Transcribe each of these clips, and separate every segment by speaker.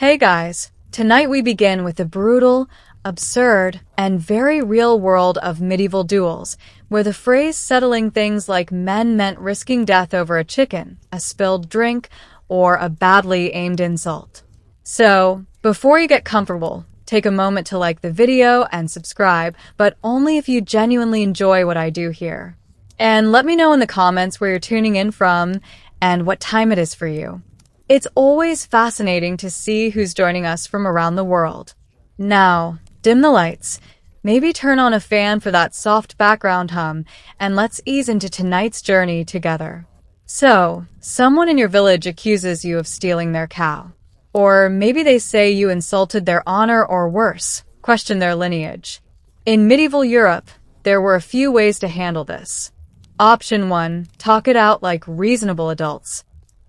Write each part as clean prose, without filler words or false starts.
Speaker 1: Hey guys, tonight we begin with the brutal, absurd, and very real world of medieval duels, where the phrase settling things like men meant risking death over a chicken, a spilled drink, or a badly aimed insult. So, before you get comfortable, take a moment to like the video and subscribe, but only if you genuinely enjoy what I do here. And let me know in the comments where you're tuning in from and what time it is for you. It's always fascinating to see who's joining us from around the world. Now, dim the lights, maybe turn on a fan for that soft background hum, and let's ease into tonight's journey together. So, someone in your village accuses you of stealing their cow. Or maybe they say you insulted their honor or worse, question their lineage. In medieval Europe, there were a few ways to handle this. Option 1, talk it out like reasonable adults.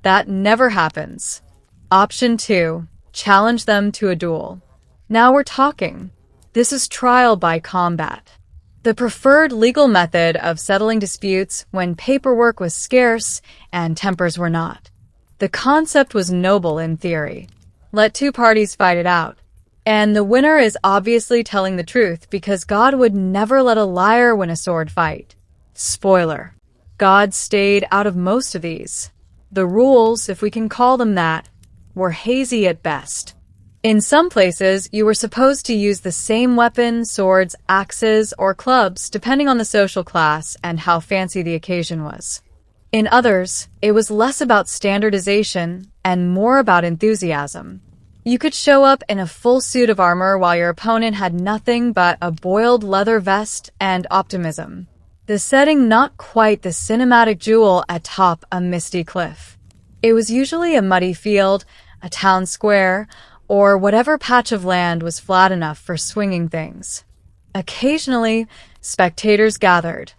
Speaker 1: That never happens. Option 2, challenge them to a duel. Now we're talking. This is trial by combat. The preferred legal method of settling disputes when paperwork was scarce and tempers were not. The concept was noble in theory. Let two parties fight it out. And the winner is obviously telling the truth because God would never let a liar win a sword fight. Spoiler. God stayed out of most of these. The rules, if we can call them that, were hazy at best. In some places, you were supposed to use the same weapon, swords, axes, or clubs, depending on the social class and how fancy the occasion was. In others, it was less about standardization and more about enthusiasm. You could show up in a full suit of armor while your opponent had nothing but a boiled leather vest and optimism. The setting not quite the cinematic jewel atop a misty cliff. It was usually a muddy field, a town square, or whatever patch of land was flat enough for swinging things. Occasionally, spectators gathered,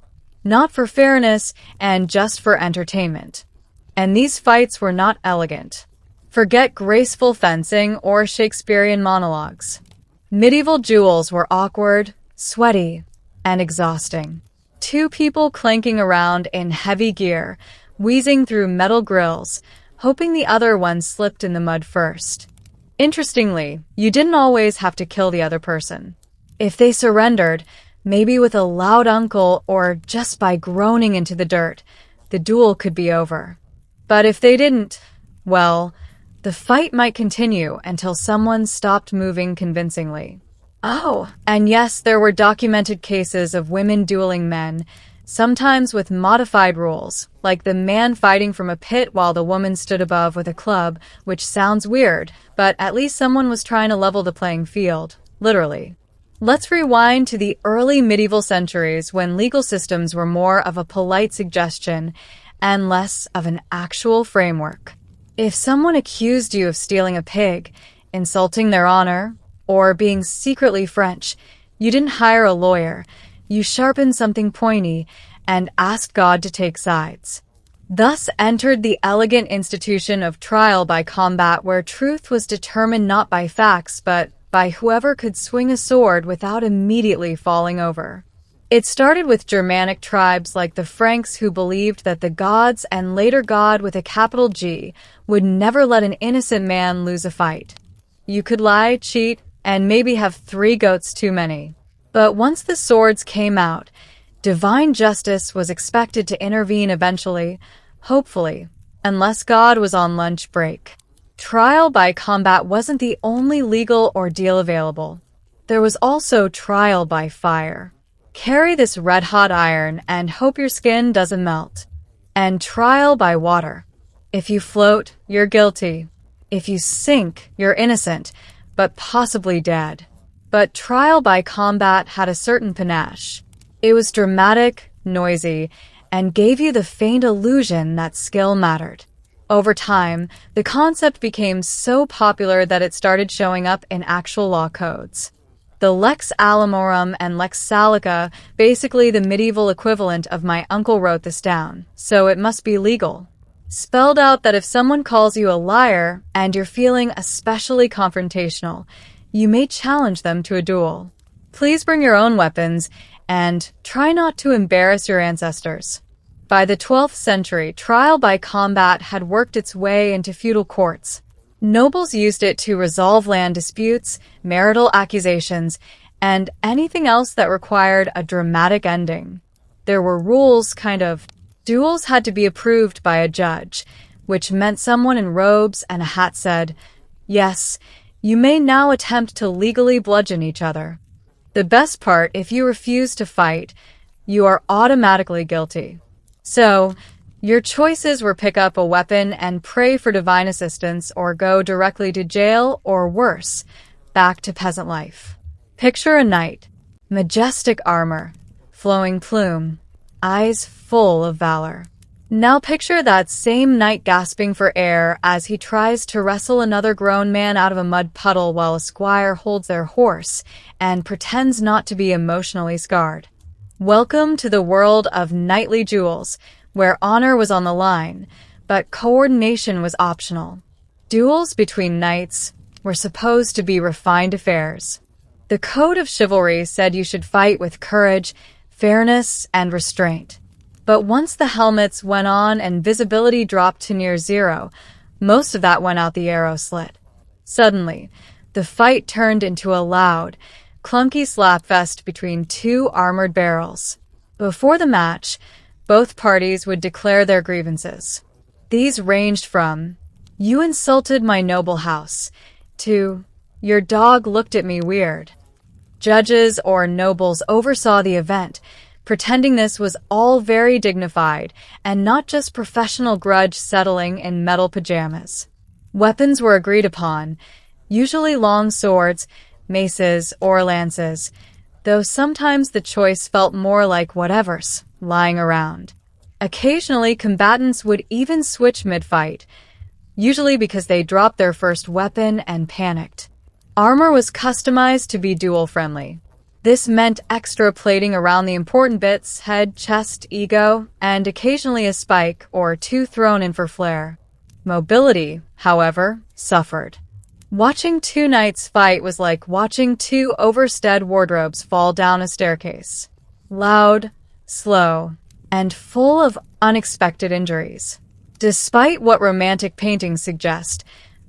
Speaker 1: not for fairness and just for entertainment. And these fights were not elegant. Forget graceful fencing or Shakespearean monologues. Medieval duels were awkward, sweaty, and exhausting. Two people clanking around in heavy gear, wheezing through metal grills, hoping the other one slipped in the mud first. Interestingly, you didn't always have to kill the other person. If they surrendered, maybe with a loud uncle or just by groaning into the dirt, the duel could be over. But if they didn't, well, the fight might continue until someone stopped moving convincingly. Oh, and yes, there were documented cases of women dueling men, sometimes with modified rules, like the man fighting from a pit while the woman stood above with a club, which sounds weird, but at least someone was trying to level the playing field, literally. Let's rewind to the early medieval centuries when legal systems were more of a polite suggestion and less of an actual framework. If someone accused you of stealing a pig, insulting their honor, or being secretly French, you didn't hire a lawyer. You sharpened something pointy and asked God to take sides. Thus entered the elegant institution of trial by combat, where truth was determined not by facts, but by whoever could swing a sword without immediately falling over. It started with Germanic tribes like the Franks, who believed that the gods, and later God with a capital G, would never let an innocent man lose a fight. You could lie, cheat, and maybe have 3 goats too many. But once the swords came out, divine justice was expected to intervene eventually, hopefully, unless God was on lunch break. Trial by combat wasn't the only legal ordeal available. There was also trial by fire. Carry this red-hot iron and hope your skin doesn't melt. And trial by water. If you float, you're guilty. If you sink, you're innocent, but possibly dead. But trial by combat had a certain panache. It was dramatic, noisy, and gave you the faint illusion that skill mattered. Over time, the concept became so popular that it started showing up in actual law codes. The Lex Alimorum and Lex Salica, basically the medieval equivalent of my uncle wrote this down, so it must be legal, spelled out that if someone calls you a liar and you're feeling especially confrontational, you may challenge them to a duel. Please bring your own weapons and try not to embarrass your ancestors. By the 12th century, trial by combat had worked its way into feudal courts. Nobles used it to resolve land disputes, marital accusations, and anything else that required a dramatic ending. There were rules, kind of. Duels had to be approved by a judge, which meant someone in robes and a hat said, "Yes, you may now attempt to legally bludgeon each other." The best part, if you refuse to fight, you are automatically guilty. So, your choices were pick up a weapon and pray for divine assistance or go directly to jail or worse, back to peasant life. Picture a knight, majestic armor, flowing plume, eyes full of valor. Now picture that same knight gasping for air as he tries to wrestle another grown man out of a mud puddle while a squire holds their horse and pretends not to be emotionally scarred. Welcome to the world of knightly duels, where honor was on the line, but coordination was optional. Duels between knights were supposed to be refined affairs. The code of chivalry said you should fight with courage, fairness, and restraint. But once the helmets went on and visibility dropped to near zero, most of that went out the arrow slit. Suddenly, the fight turned into a loud, clunky slapfest between two armored barrels. Before the match, both parties would declare their grievances. These ranged from, "You insulted my noble house," to, "Your dog looked at me weird." Judges or nobles oversaw the event, pretending this was all very dignified and not just professional grudge settling in metal pajamas. Weapons were agreed upon, usually long swords, maces, or lances, though sometimes the choice felt more like whatever's lying around. Occasionally, combatants would even switch mid-fight, usually because they dropped their first weapon and panicked. Armor was customized to be duel-friendly. This meant extra plating around the important bits, head, chest, ego, and occasionally a spike or two thrown in for flair. Mobility, however, suffered. Watching two knights fight was like watching two overstead wardrobes fall down a staircase. Loud, slow, and full of unexpected injuries. Despite what romantic paintings suggest,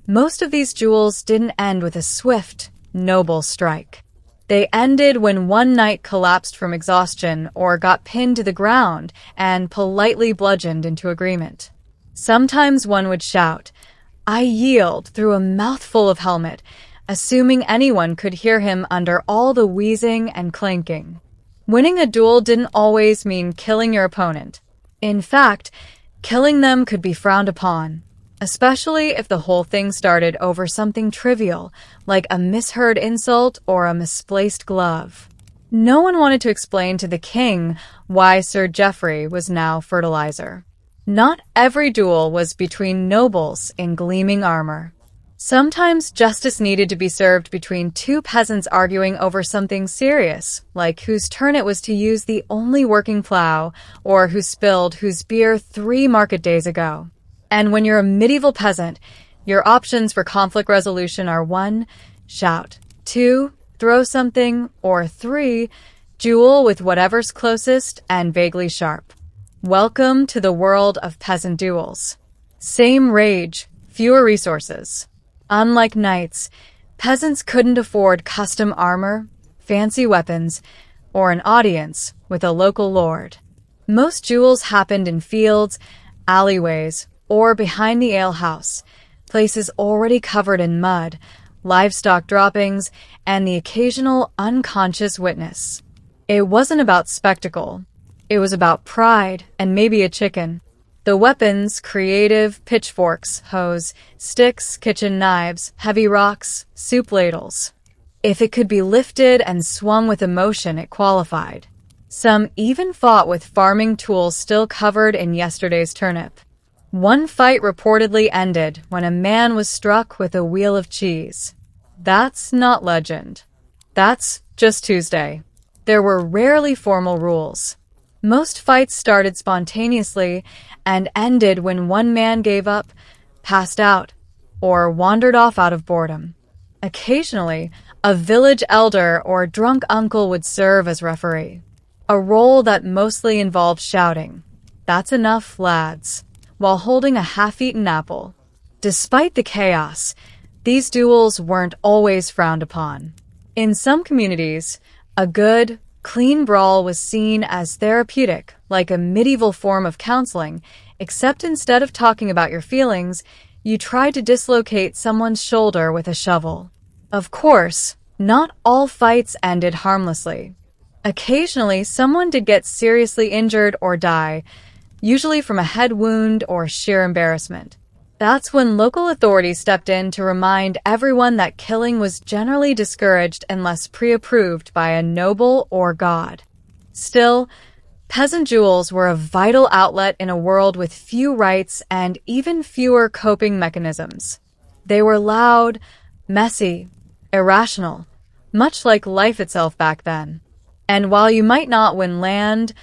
Speaker 1: most of these duels didn't end with a swift, noble strike. They ended when one knight collapsed from exhaustion or got pinned to the ground and politely bludgeoned into agreement. Sometimes one would shout, "I yield," through a mouthful of helmet, assuming anyone could hear him under all the wheezing and clanking. Winning a duel didn't always mean killing your opponent. In fact, killing them could be frowned upon, especially if the whole thing started over something trivial, like a misheard insult or a misplaced glove. No one wanted to explain to the king why Sir Geoffrey was now fertilizer. Not every duel was between nobles in gleaming armor. Sometimes justice needed to be served between two peasants arguing over something serious, like whose turn it was to use the only working plow, or who spilled whose beer 3 market days ago. And when you're a medieval peasant, your options for conflict resolution are 1. Shout, 2. Throw something, or 3. Duel with whatever's closest and vaguely sharp. Welcome to the world of peasant duels. Same rage, fewer resources. Unlike knights, peasants couldn't afford custom armor, fancy weapons, or an audience with a local lord. Most duels happened in fields, alleyways, or behind the alehouse, places already covered in mud, livestock droppings, and the occasional unconscious witness. It wasn't about spectacle. It was about pride and maybe a chicken. The weapons, creative, pitchforks, hoes, sticks, kitchen knives, heavy rocks, soup ladles. If it could be lifted and swung with emotion, it qualified. Some even fought with farming tools still covered in yesterday's turnip. One fight reportedly ended when a man was struck with a wheel of cheese. That's not legend. That's just Tuesday. There were rarely formal rules. Most fights started spontaneously and ended when one man gave up, passed out, or wandered off out of boredom. Occasionally, a village elder or drunk uncle would serve as referee, a role that mostly involved shouting, "That's enough, lads," while holding a half-eaten apple. Despite the chaos, these duels weren't always frowned upon. In some communities, a good, clean brawl was seen as therapeutic, like a medieval form of counseling, except instead of talking about your feelings, you tried to dislocate someone's shoulder with a shovel. Of course, not all fights ended harmlessly. Occasionally, someone did get seriously injured or die, usually from a head wound or sheer embarrassment. That's when local authorities stepped in to remind everyone that killing was generally discouraged unless pre-approved by a noble or god. Still, peasant duels were a vital outlet in a world with few rights and even fewer coping mechanisms. They were loud, messy, irrational, much like life itself back then. And while you might not win land,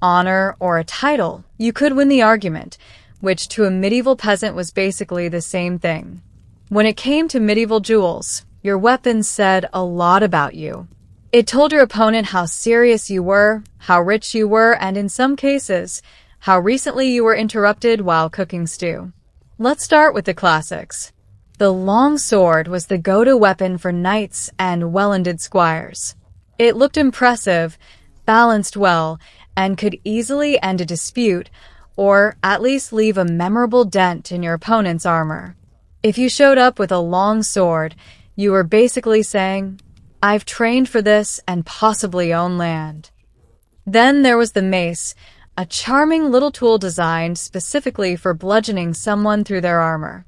Speaker 1: honor, or a title, you could win the argument, which to a medieval peasant was basically the same thing. When it came to medieval duels, your weapon said a lot about you. It told your opponent how serious you were, how rich you were, and in some cases, how recently you were interrupted while cooking stew. Let's start with the classics. The long sword was the go-to weapon for knights and well-ended squires. It looked impressive, balanced well, and could easily end a dispute, or at least leave a memorable dent in your opponent's armor. If you showed up with a long sword, you were basically saying, "I've trained for this and possibly own land." Then there was the mace, a charming little tool designed specifically for bludgeoning someone through their armor.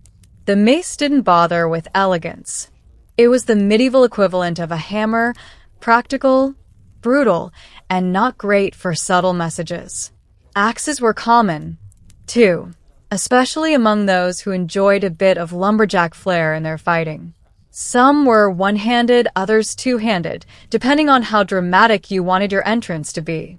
Speaker 1: The mace didn't bother with elegance. It was the medieval equivalent of a hammer, practical, brutal, and not great for subtle messages. Axes were common, too, especially among those who enjoyed a bit of lumberjack flair in their fighting. Some were one-handed, others two-handed, depending on how dramatic you wanted your entrance to be.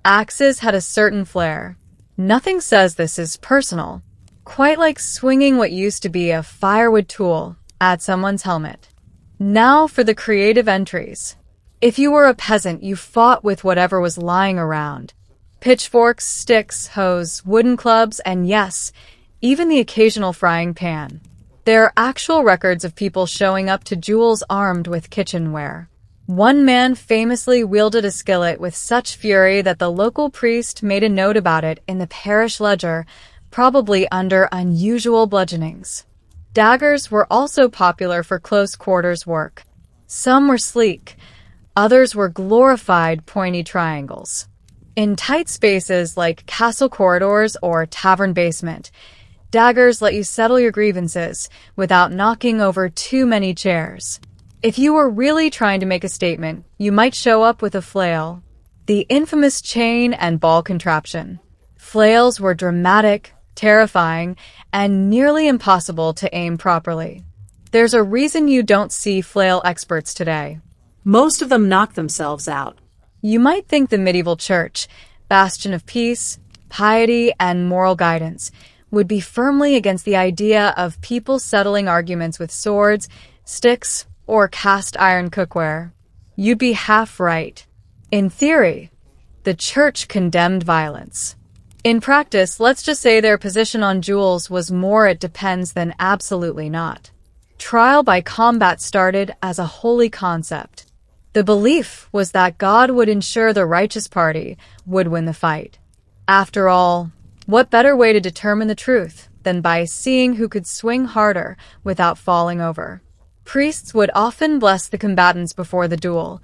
Speaker 1: Axes had a certain flair. Nothing says this is personal, quite like swinging what used to be a firewood tool at someone's helmet. Now for the creative entries. If you were a peasant, you fought with whatever was lying around. Pitchforks, sticks, hoes, wooden clubs, and yes, even the occasional frying pan. There are actual records of people showing up to duels armed with kitchenware. One man famously wielded a skillet with such fury that the local priest made a note about it in the parish ledger, probably under unusual bludgeonings. Daggers were also popular for close quarters work. Some were sleek, others were glorified pointy triangles. In tight spaces like castle corridors or tavern basement, daggers let you settle your grievances without knocking over too many chairs. If you were really trying to make a statement, you might show up with a flail, the infamous chain and ball contraption. Flails were dramatic, terrifying, and nearly impossible to aim properly. There's a reason you don't see flail experts today.
Speaker 2: Most of them knock themselves out.
Speaker 1: You might think the medieval church, bastion of peace, piety, and moral guidance, would be firmly against the idea of people settling arguments with swords, sticks, or cast iron cookware. You'd be half right. In theory, the church condemned violence. In practice, let's just say their position on duels was more it depends than absolutely not. Trial by combat started as a holy concept. The belief was that God would ensure the righteous party would win the fight. After all, what better way to determine the truth than by seeing who could swing harder without falling over? Priests would often bless the combatants before the duel,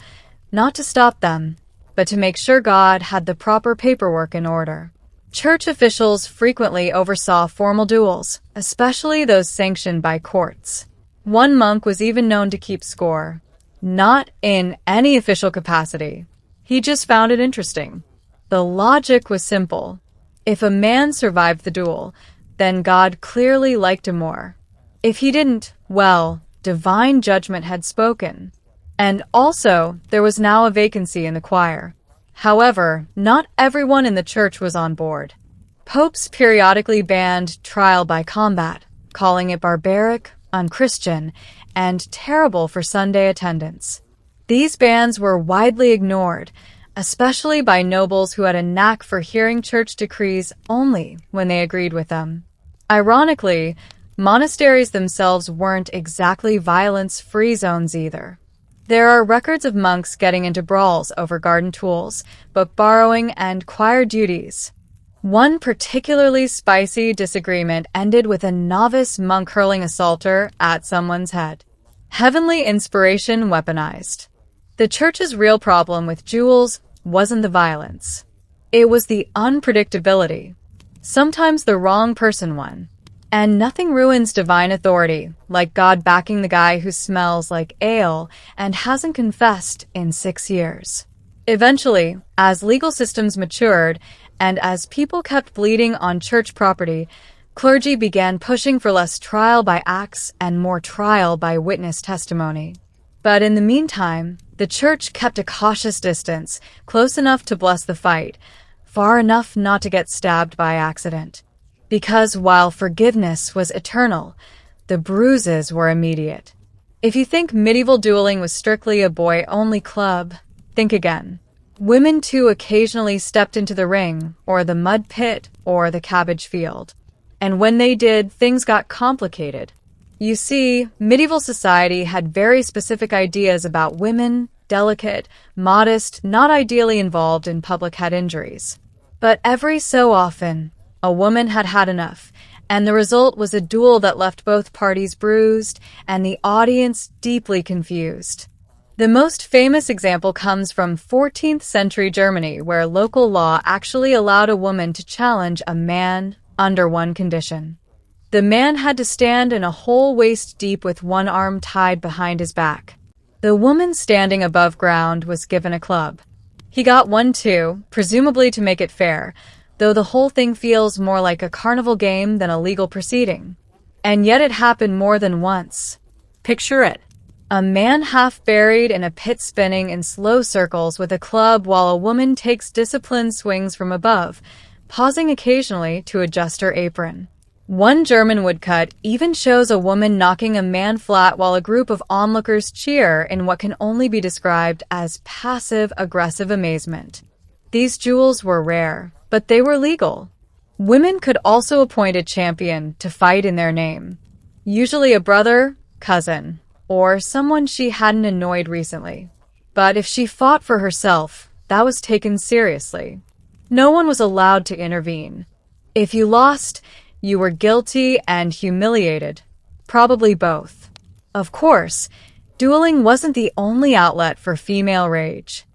Speaker 1: not to stop them, but to make sure God had the proper paperwork in order. Church officials frequently oversaw formal duels, especially those sanctioned by courts. One monk was even known to keep score. Not in any official capacity. He just found it interesting. The logic was simple. If a man survived the duel, then God clearly liked him more. If he didn't, well, divine judgment had spoken. And also, there was now a vacancy in the choir. However, not everyone in the church was on board. Popes periodically banned trial by combat, calling it barbaric, unchristian, and terrible for Sunday attendance. These bans were widely ignored, especially by nobles who had a knack for hearing church decrees only when they agreed with them. Ironically, Monasteries themselves weren't exactly violence-free zones either. There are records of monks getting into brawls over garden tools, book borrowing, and choir duties. One particularly spicy disagreement ended with a novice monk hurling a psalter at someone's head. Heavenly inspiration weaponized. The church's real problem with duels wasn't the violence. It was the unpredictability. Sometimes the wrong person won. And nothing ruins divine authority like God backing the guy who smells like ale and hasn't confessed in 6 years. Eventually, as legal systems matured and as people kept bleeding on church property, clergy began pushing for less trial by axe and more trial by witness testimony. But in the meantime, the church kept a cautious distance, close enough to bless the fight, far enough not to get stabbed by accident. Because while forgiveness was eternal, the bruises were immediate. If you think medieval dueling was strictly a boy-only club, think again. Women too occasionally stepped into the ring, or the mud pit, or the cabbage field. And when they did, things got complicated. You see, medieval society had very specific ideas about women, delicate, modest, not ideally involved in public head injuries. But every so often, a woman had had enough, and the result was a duel that left both parties bruised and the audience deeply confused. The most famous example comes from 14th century Germany, where local law actually allowed a woman to challenge a man under one condition. The man had to stand in a hole waist deep with one arm tied behind his back. The woman standing above ground was given a club. He got one too, presumably to make it fair, though the whole thing feels more like a carnival game than a legal proceeding. And yet it happened more than once.
Speaker 2: Picture it.
Speaker 1: A man half buried in a pit spinning in slow circles with a club while a woman takes disciplined swings from above, pausing occasionally to adjust her apron. One German woodcut even shows a woman knocking a man flat while a group of onlookers cheer in what can only be described as passive-aggressive amazement. These duels were rare, but they were legal. Women could also appoint a champion to fight in their name, usually a brother, cousin, or someone she hadn't annoyed recently. But if she fought for herself, that was taken seriously. No one was allowed to intervene. If you lost, you were guilty and humiliated, probably both. Of course, dueling wasn't the only outlet for female rage.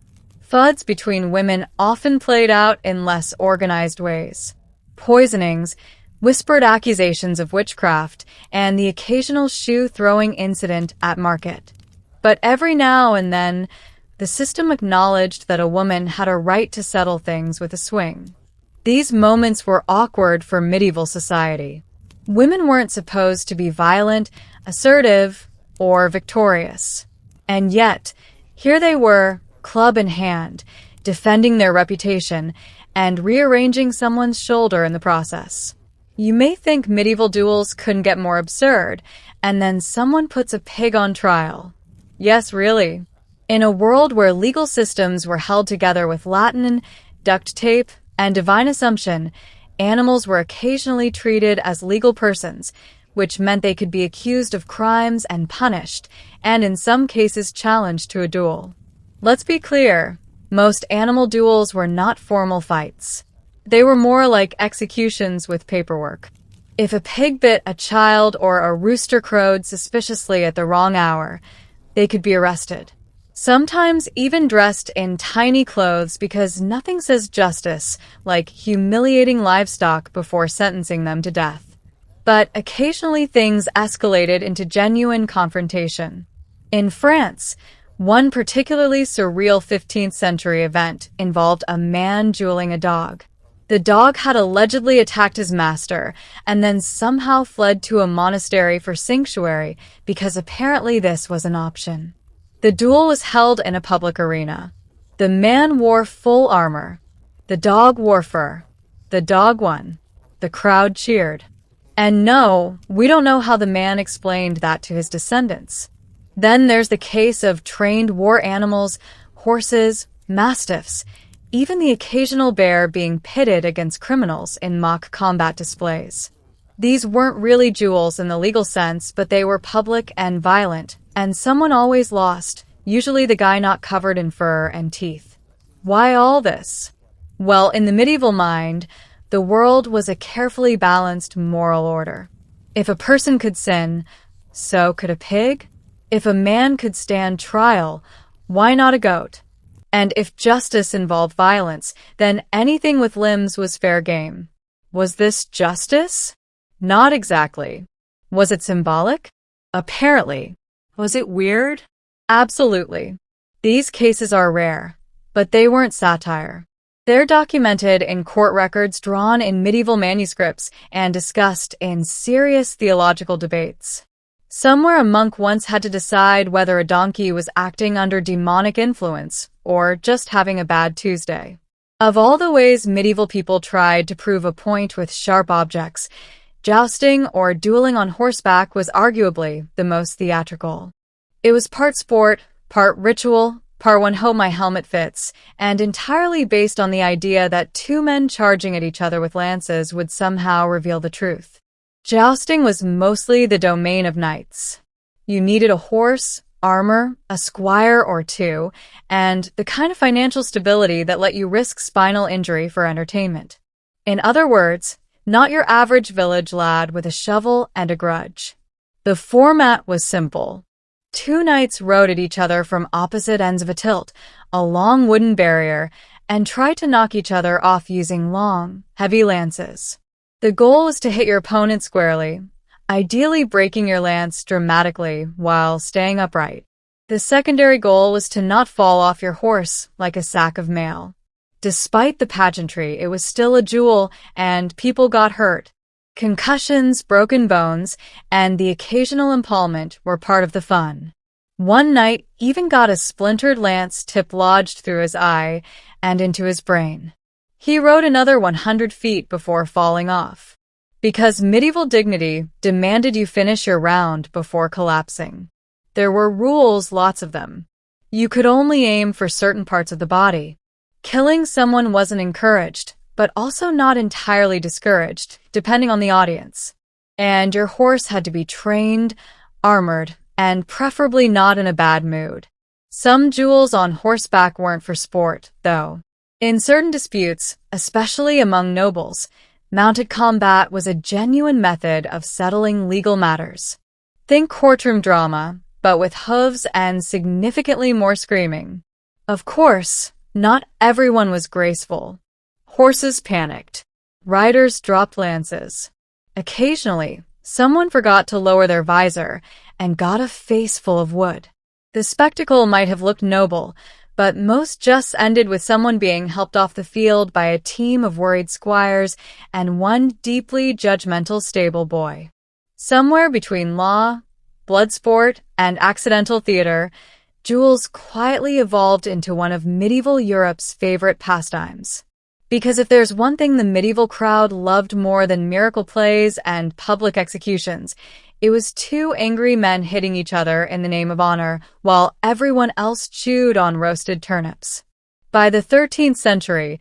Speaker 1: Feuds between women often played out in less organized ways. Poisonings, whispered accusations of witchcraft, and the occasional shoe-throwing incident at market. But every now and then, the system acknowledged that a woman had a right to settle things with a swing. These moments were awkward for medieval society. Women weren't supposed to be violent, assertive, or victorious. And yet, here they were, club in hand, defending their reputation, and rearranging someone's shoulder in the process. You may think medieval duels couldn't get more absurd, and then someone puts a pig on trial. Yes, really. In a world where legal systems were held together with Latin, duct tape, and divine assumption, animals were occasionally treated as legal persons, which meant they could be accused of crimes and punished, and in some cases challenged to a duel. Let's be clear, most animal duels were not formal fights. They were more like executions with paperwork. If a pig bit a child or a rooster crowed suspiciously at the wrong hour, they could be arrested. Sometimes even dressed in tiny clothes because nothing says justice like humiliating livestock before sentencing them to death. But occasionally things escalated into genuine confrontation. In France, one particularly surreal 15th century event involved a man dueling a dog. The dog had allegedly attacked his master and then somehow fled to a monastery for sanctuary because apparently this was an option. The duel was held in a public arena. The man wore full armor. The dog wore fur. The dog won. The crowd cheered. And no, we don't know how the man explained that to his descendants. Then there's the case of trained war animals, horses, mastiffs, even the occasional bear being pitted against criminals in mock combat displays. These weren't really duels in the legal sense, but they were public and violent, and someone always lost, usually the guy not covered in fur and teeth. Why all this? Well, in the medieval mind, the world was a carefully balanced moral order. If a person could sin, so could a pig. If a man could stand trial, why not a goat? And if justice involved violence, then anything with limbs was fair game. Was this justice? Not exactly. Was it symbolic? Apparently.
Speaker 2: Was it weird?
Speaker 1: Absolutely. These cases are rare, but they weren't satire. They're documented in court records drawn in medieval manuscripts and discussed in serious theological debates. Somewhere a monk once had to decide whether a donkey was acting under demonic influence or just having a bad Tuesday. Of all the ways medieval people tried to prove a point with sharp objects, jousting or dueling on horseback was arguably the most theatrical. It was part sport, part ritual, part one hope my helmet fits, and entirely based on the idea that two men charging at each other with lances would somehow reveal the truth. Jousting was mostly the domain of knights. You needed a horse, armor, a squire or two, and the kind of financial stability that let you risk spinal injury for entertainment. In other words, not your average village lad with a shovel and a grudge. The format was simple. Two knights rode at each other from opposite ends of a tilt, a long wooden barrier, and tried to knock each other off using long, heavy lances. The goal was to hit your opponent squarely, ideally breaking your lance dramatically while staying upright. The secondary goal was to not fall off your horse like a sack of mail. Despite the pageantry, it was still a duel, and people got hurt. Concussions, broken bones, and the occasional impalement were part of the fun. One knight even got a splintered lance tip lodged through his eye and into his brain. He rode another 100 feet before falling off, because medieval dignity demanded you finish your round before collapsing. There were rules, lots of them. You could only aim for certain parts of the body. Killing someone wasn't encouraged, but also not entirely discouraged, depending on the audience. And your horse had to be trained, armored, and preferably not in a bad mood. Some duels on horseback weren't for sport, though. In certain disputes, especially among nobles, mounted combat was a genuine method of settling legal matters. Think courtroom drama, but with hooves and significantly more screaming. Of course, not everyone was graceful. Horses panicked. Riders dropped lances. Occasionally, someone forgot to lower their visor and got a face full of wood. The spectacle might have looked noble, but most just ended with someone being helped off the field by a team of worried squires and one deeply judgmental stable boy. Somewhere between law, blood sport, and accidental theater, duels quietly evolved into one of medieval Europe's favorite pastimes. Because if there's one thing the medieval crowd loved more than miracle plays and public executions, it was two angry men hitting each other in the name of honor, while everyone else chewed on roasted turnips. By the 13th century,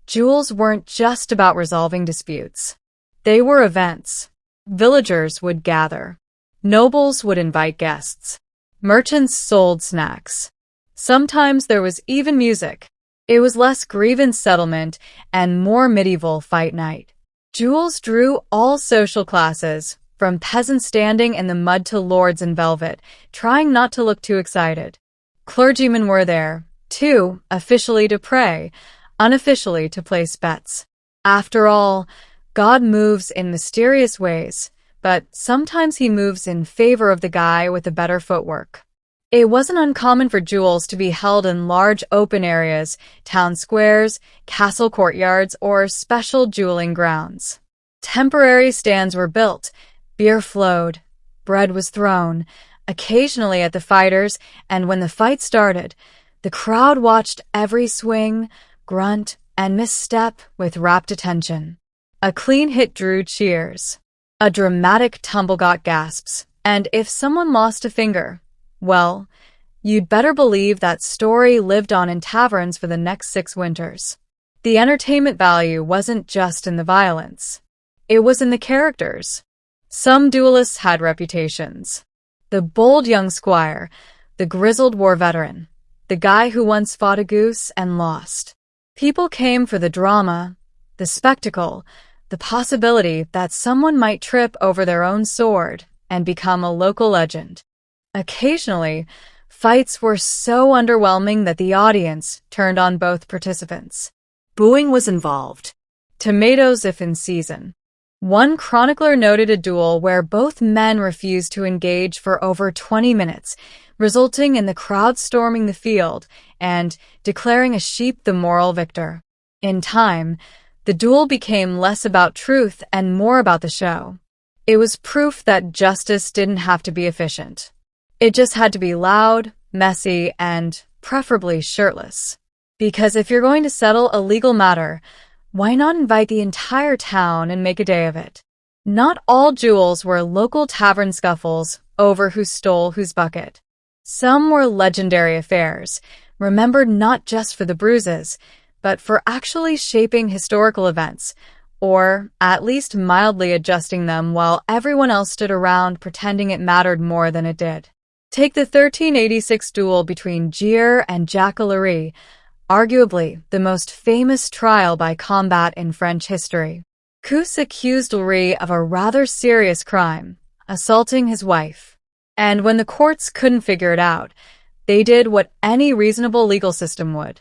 Speaker 1: duels weren't just about resolving disputes. They were events. Villagers would gather. Nobles would invite guests. Merchants sold snacks. Sometimes there was even music. It was less grievance settlement and more medieval fight night. Duels drew all social classes, from peasants standing in the mud to lords in velvet, trying not to look too excited. Clergymen were there, too, officially to pray, unofficially to place bets. After all, God moves in mysterious ways, but sometimes he moves in favor of the guy with the better footwork. It wasn't uncommon for duels to be held in large open areas, town squares, castle courtyards, or special dueling grounds. Temporary stands were built, beer flowed, bread was thrown, occasionally at the fighters, and when the fight started, the crowd watched every swing, grunt, and misstep with rapt attention. A clean hit drew cheers. A dramatic tumble got gasps, and if someone lost a finger, well, you'd better believe that story lived on in taverns for the next 6 winters. The entertainment value wasn't just in the violence. It was in the characters. Some duelists had reputations. The bold young squire, the grizzled war veteran, the guy who once fought a goose and lost. People came for the drama, the spectacle, the possibility that someone might trip over their own sword and become a local legend. Occasionally, fights were so underwhelming that the audience turned on both participants.
Speaker 2: Booing was involved.
Speaker 1: Tomatoes if in season. One chronicler noted a duel where both men refused to engage for over 20 minutes, resulting in the crowd storming the field and declaring a sheep the moral victor. In time, the duel became less about truth and more about the show. It was proof that justice didn't have to be efficient. It just had to be loud, messy, and preferably shirtless. Because if you're going to settle a legal matter, why not invite the entire town and make a day of it? Not all duels were local tavern scuffles over who stole whose bucket. Some were legendary affairs, remembered not just for the bruises, but for actually shaping historical events, or at least mildly adjusting them while everyone else stood around pretending it mattered more than it did. Take the 1386 duel between Gier and Jacques Lery, arguably the most famous trial by combat in French history. Cus accused Lery of a rather serious crime, assaulting his wife. And when the courts couldn't figure it out, they did what any reasonable legal system would.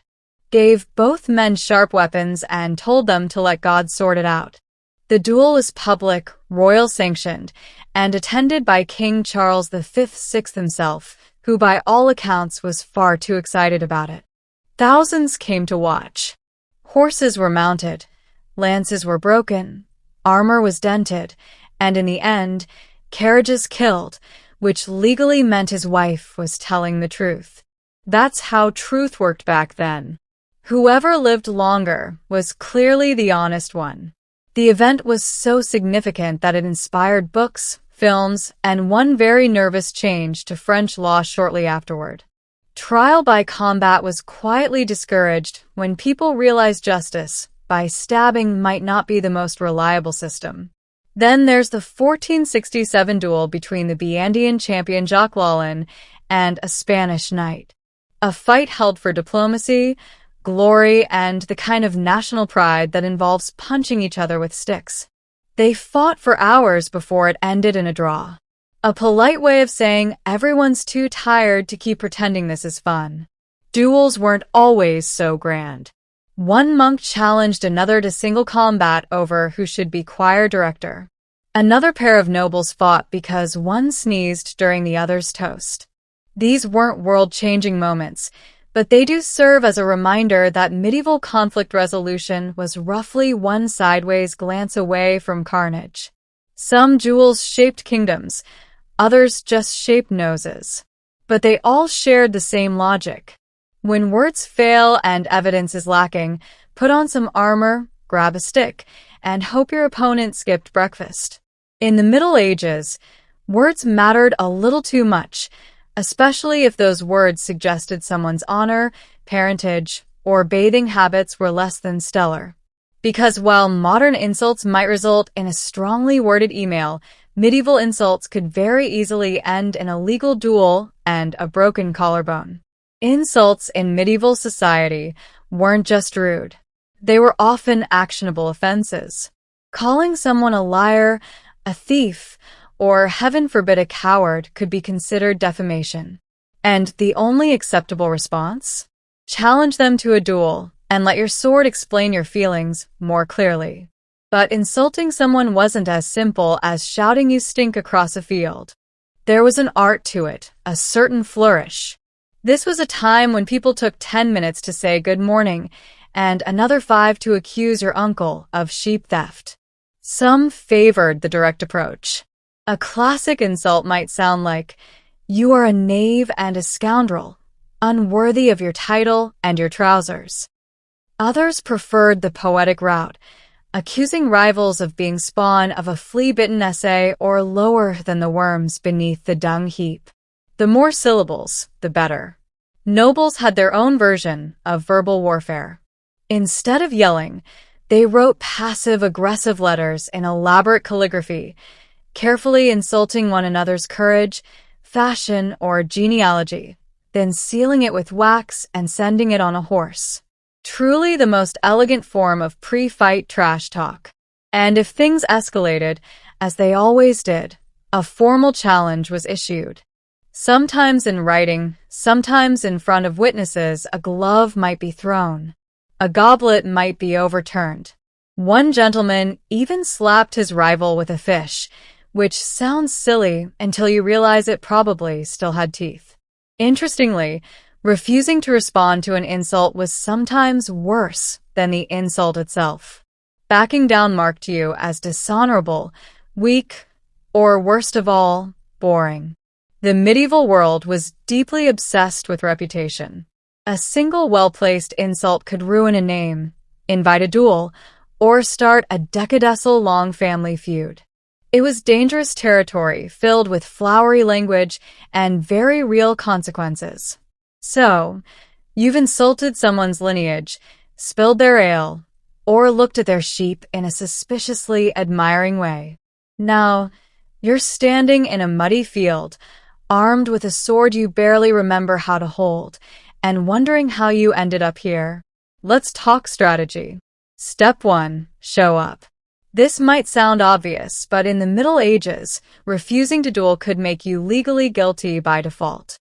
Speaker 1: Gave both men sharp weapons and told them to let God sort it out. The duel was public, royal sanctioned, and attended by King Charles V/VI himself, who by all accounts was far too excited about it. Thousands came to watch. Horses were mounted, lances were broken, armor was dented, and in the end, carriages killed, which legally meant his wife was telling the truth. That's how truth worked back then. Whoever lived longer was clearly the honest one. The event was so significant that it inspired books, films, and one very nervous change to French law shortly afterward. Trial by combat was quietly discouraged when people realized justice by stabbing might not be the most reliable system. Then there's the 1467 duel between the Biandian champion Jacques Lalin and a Spanish knight. A fight held for diplomacy, glory, and the kind of national pride that involves punching each other with sticks. They fought for hours before it ended in a draw. A polite way of saying everyone's too tired to keep pretending this is fun. Duels weren't always so grand. One monk challenged another to single combat over who should be choir director. Another pair of nobles fought because one sneezed during the other's toast. These weren't world-changing moments, but they do serve as a reminder that medieval conflict resolution was roughly one sideways glance away from carnage. Some duels shaped kingdoms, others just shaped noses. But they all shared the same logic. When words fail and evidence is lacking, put on some armor, grab a stick, and hope your opponent skipped breakfast. In the Middle Ages, words mattered a little too much, especially if those words suggested someone's honor, parentage, or bathing habits were less than stellar. Because while modern insults might result in a strongly worded email, medieval insults could very easily end in a legal duel and a broken collarbone. Insults in medieval society weren't just rude. They were often actionable offenses. Calling someone a liar, a thief, or heaven forbid a coward could be considered defamation. And the only acceptable response? Challenge them to a duel and let your sword explain your feelings more clearly. But insulting someone wasn't as simple as shouting you stink across a field. There was an art to it, a certain flourish. This was a time when people took 10 minutes to say good morning and another 5 to accuse your uncle of sheep theft. Some favored the direct approach. A classic insult might sound like, "You are a knave and a scoundrel, unworthy of your title and your trousers." Others preferred the poetic route, accusing rivals of being spawn of a flea-bitten essay or lower than the worms beneath the dung heap. The more syllables, the better. Nobles had their own version of verbal warfare. Instead of yelling, they wrote passive-aggressive letters in elaborate calligraphy, carefully insulting one another's courage, fashion, or genealogy, then sealing it with wax and sending it on a horse. Truly the most elegant form of pre-fight trash talk. And if things escalated, as they always did, a formal challenge was issued. Sometimes in writing, sometimes in front of witnesses, a glove might be thrown. A goblet might be overturned. One gentleman even slapped his rival with a fish, which sounds silly until you realize it probably still had teeth. Interestingly, refusing to respond to an insult was sometimes worse than the insult itself. Backing down marked you as dishonorable, weak, or worst of all, boring. The medieval world was deeply obsessed with reputation. A single well-placed insult could ruin a name, invite a duel, or start a decadecile-long family feud. It was dangerous territory filled with flowery language and very real consequences. So, you've insulted someone's lineage, spilled their ale, or looked at their sheep in a suspiciously admiring way. Now, you're standing in a muddy field, armed with a sword you barely remember how to hold, and wondering how you ended up here. Let's talk strategy. Step 1. Show up. This might sound obvious, but in the Middle Ages, refusing to duel could make you legally guilty by default.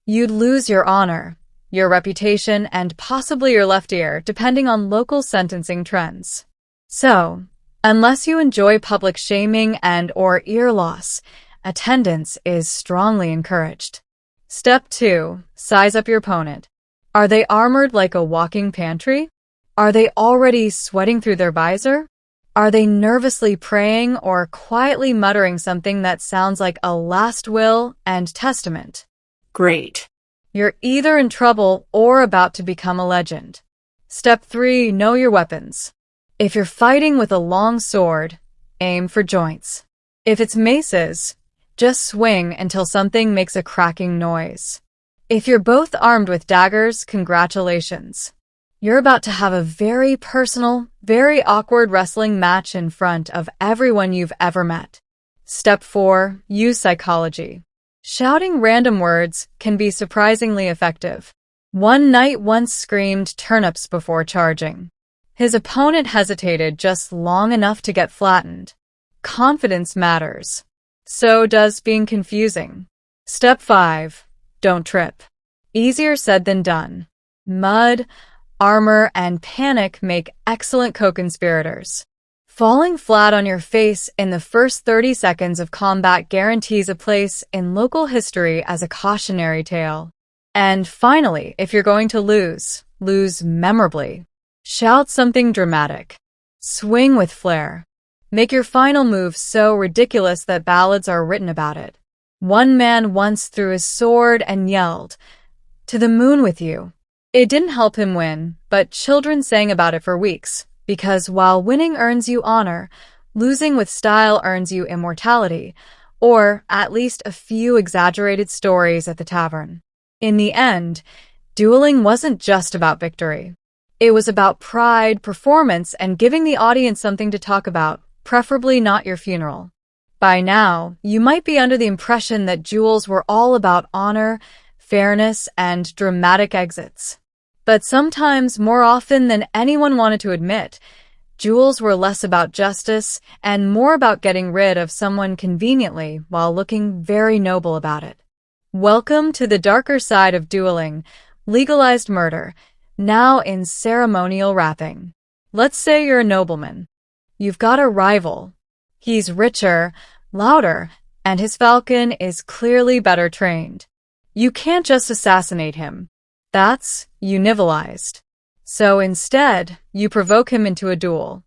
Speaker 1: You'd lose your honor, your reputation, and possibly your left ear, depending on local sentencing trends. So, unless you enjoy public shaming and/or ear loss, attendance is strongly encouraged. Step 2. Size up your opponent. Are they armored like a walking pantry? Are they already sweating through their visor? Are they nervously praying or quietly muttering something that sounds like a last will and testament?
Speaker 2: Great.
Speaker 1: You're either in trouble or about to become a legend. Step 3. Know your weapons. If you're fighting with a long sword, aim for joints. If it's maces, just swing until something makes a cracking noise. If you're both armed with daggers, congratulations. You're about to have a very personal, very awkward wrestling match in front of everyone you've ever met. Step 4. Use psychology. Shouting random words can be surprisingly effective. One knight once screamed turnips before charging. His opponent hesitated just long enough to get flattened. Confidence matters. So does being confusing. Step 5. Don't trip. Easier said than done. Mud, armor, and panic make excellent co-conspirators. Falling flat on your face in the first 30 seconds of combat guarantees a place in local history as a cautionary tale. And finally, if you're going to lose, lose memorably. Shout something dramatic. Swing with flair. Make your final move so ridiculous that ballads are written about it. One man once threw his sword and yelled, "To the moon with you." It didn't help him win, but children sang about it for weeks, because while winning earns you honor, losing with style earns you immortality, or at least a few exaggerated stories at the tavern. In the end, dueling wasn't just about victory. It was about pride, performance, and giving the audience something to talk about, preferably not your funeral. By now, you might be under the impression that duels were all about honor, fairness, and dramatic exits. But sometimes, more often than anyone wanted to admit, duels were less about justice and more about getting rid of someone conveniently while looking very noble about it. Welcome to the darker side of dueling, legalized murder, now in ceremonial wrapping. Let's say you're a nobleman. You've got a rival. He's richer, louder, and his falcon is clearly better trained. You can't just assassinate him. That's univilized. So instead, you provoke him into a duel.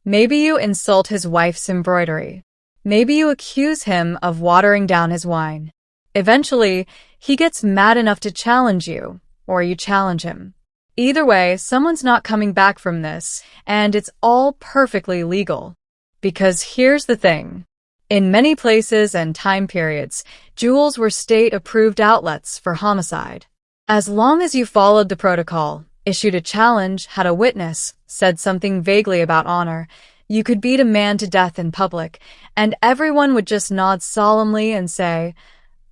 Speaker 1: Maybe you insult his wife's embroidery. Maybe you accuse him of watering down his wine. Eventually, he gets mad enough to challenge you, or you challenge him. Either way, someone's not coming back from this, and it's all perfectly legal. Because here's the thing. In many places and time periods, duels were state-approved outlets for homicide. As long as you followed the protocol, issued a challenge, had a witness, said something vaguely about honor, You could beat a man to death in public, and everyone would just nod solemnly and say,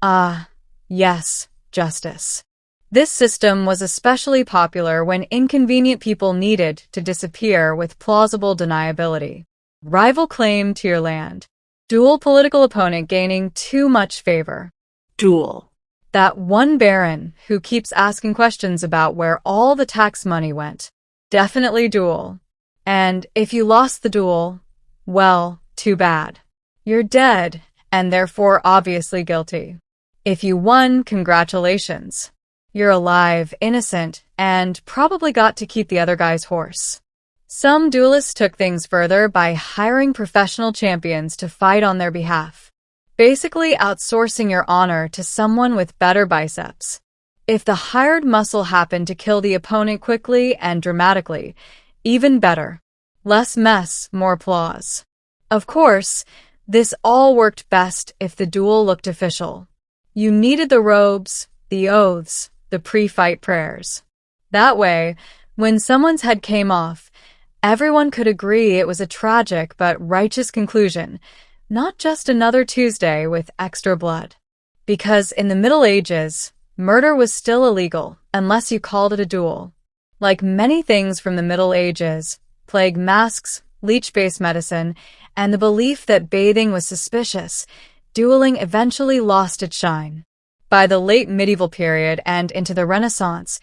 Speaker 1: "Ah, yes, justice." This system was especially popular when inconvenient people needed to disappear with plausible deniability. Rival claim to your land. Dual political opponent gaining too much favor.
Speaker 2: Duel.
Speaker 1: That one baron who keeps asking questions about where all the tax money went. Definitely duel. And if you lost the duel, well, too bad. You're dead, and therefore obviously guilty. If you won, congratulations. You're alive, innocent, and probably got to keep the other guy's horse. Some duelists took things further by hiring professional champions to fight on their behalf, basically outsourcing your honor to someone with better biceps. If the hired muscle happened to kill the opponent quickly and dramatically, even better. Less mess, more applause. Of course, this all worked best if the duel looked official. You needed the robes, the oaths, the pre-fight prayers. That way, when someone's head came off, everyone could agree it was a tragic but righteous conclusion, not just another Tuesday with extra blood. Because in the Middle Ages, murder was still illegal unless you called it a duel. Like many things from the Middle Ages, plague masks, leech-based medicine, and the belief that bathing was suspicious, dueling eventually lost its shine. By the late medieval period and into the Renaissance,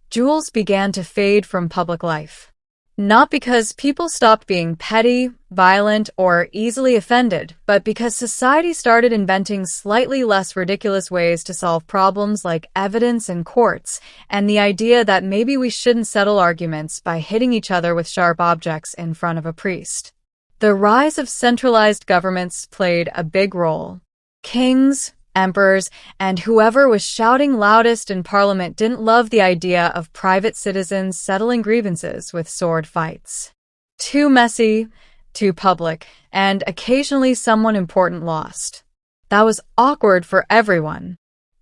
Speaker 1: duels began to fade from public life. Not because people stopped being petty, violent, or easily offended, but because society started inventing slightly less ridiculous ways to solve problems like evidence in courts, and the idea that maybe we shouldn't settle arguments by hitting each other with sharp objects in front of a priest. The rise of centralized governments played a big role. Kings, emperors, and whoever was shouting loudest in parliament didn't love the idea of private citizens settling grievances with sword fights. Too messy, too public, and occasionally someone important lost. That was awkward for everyone.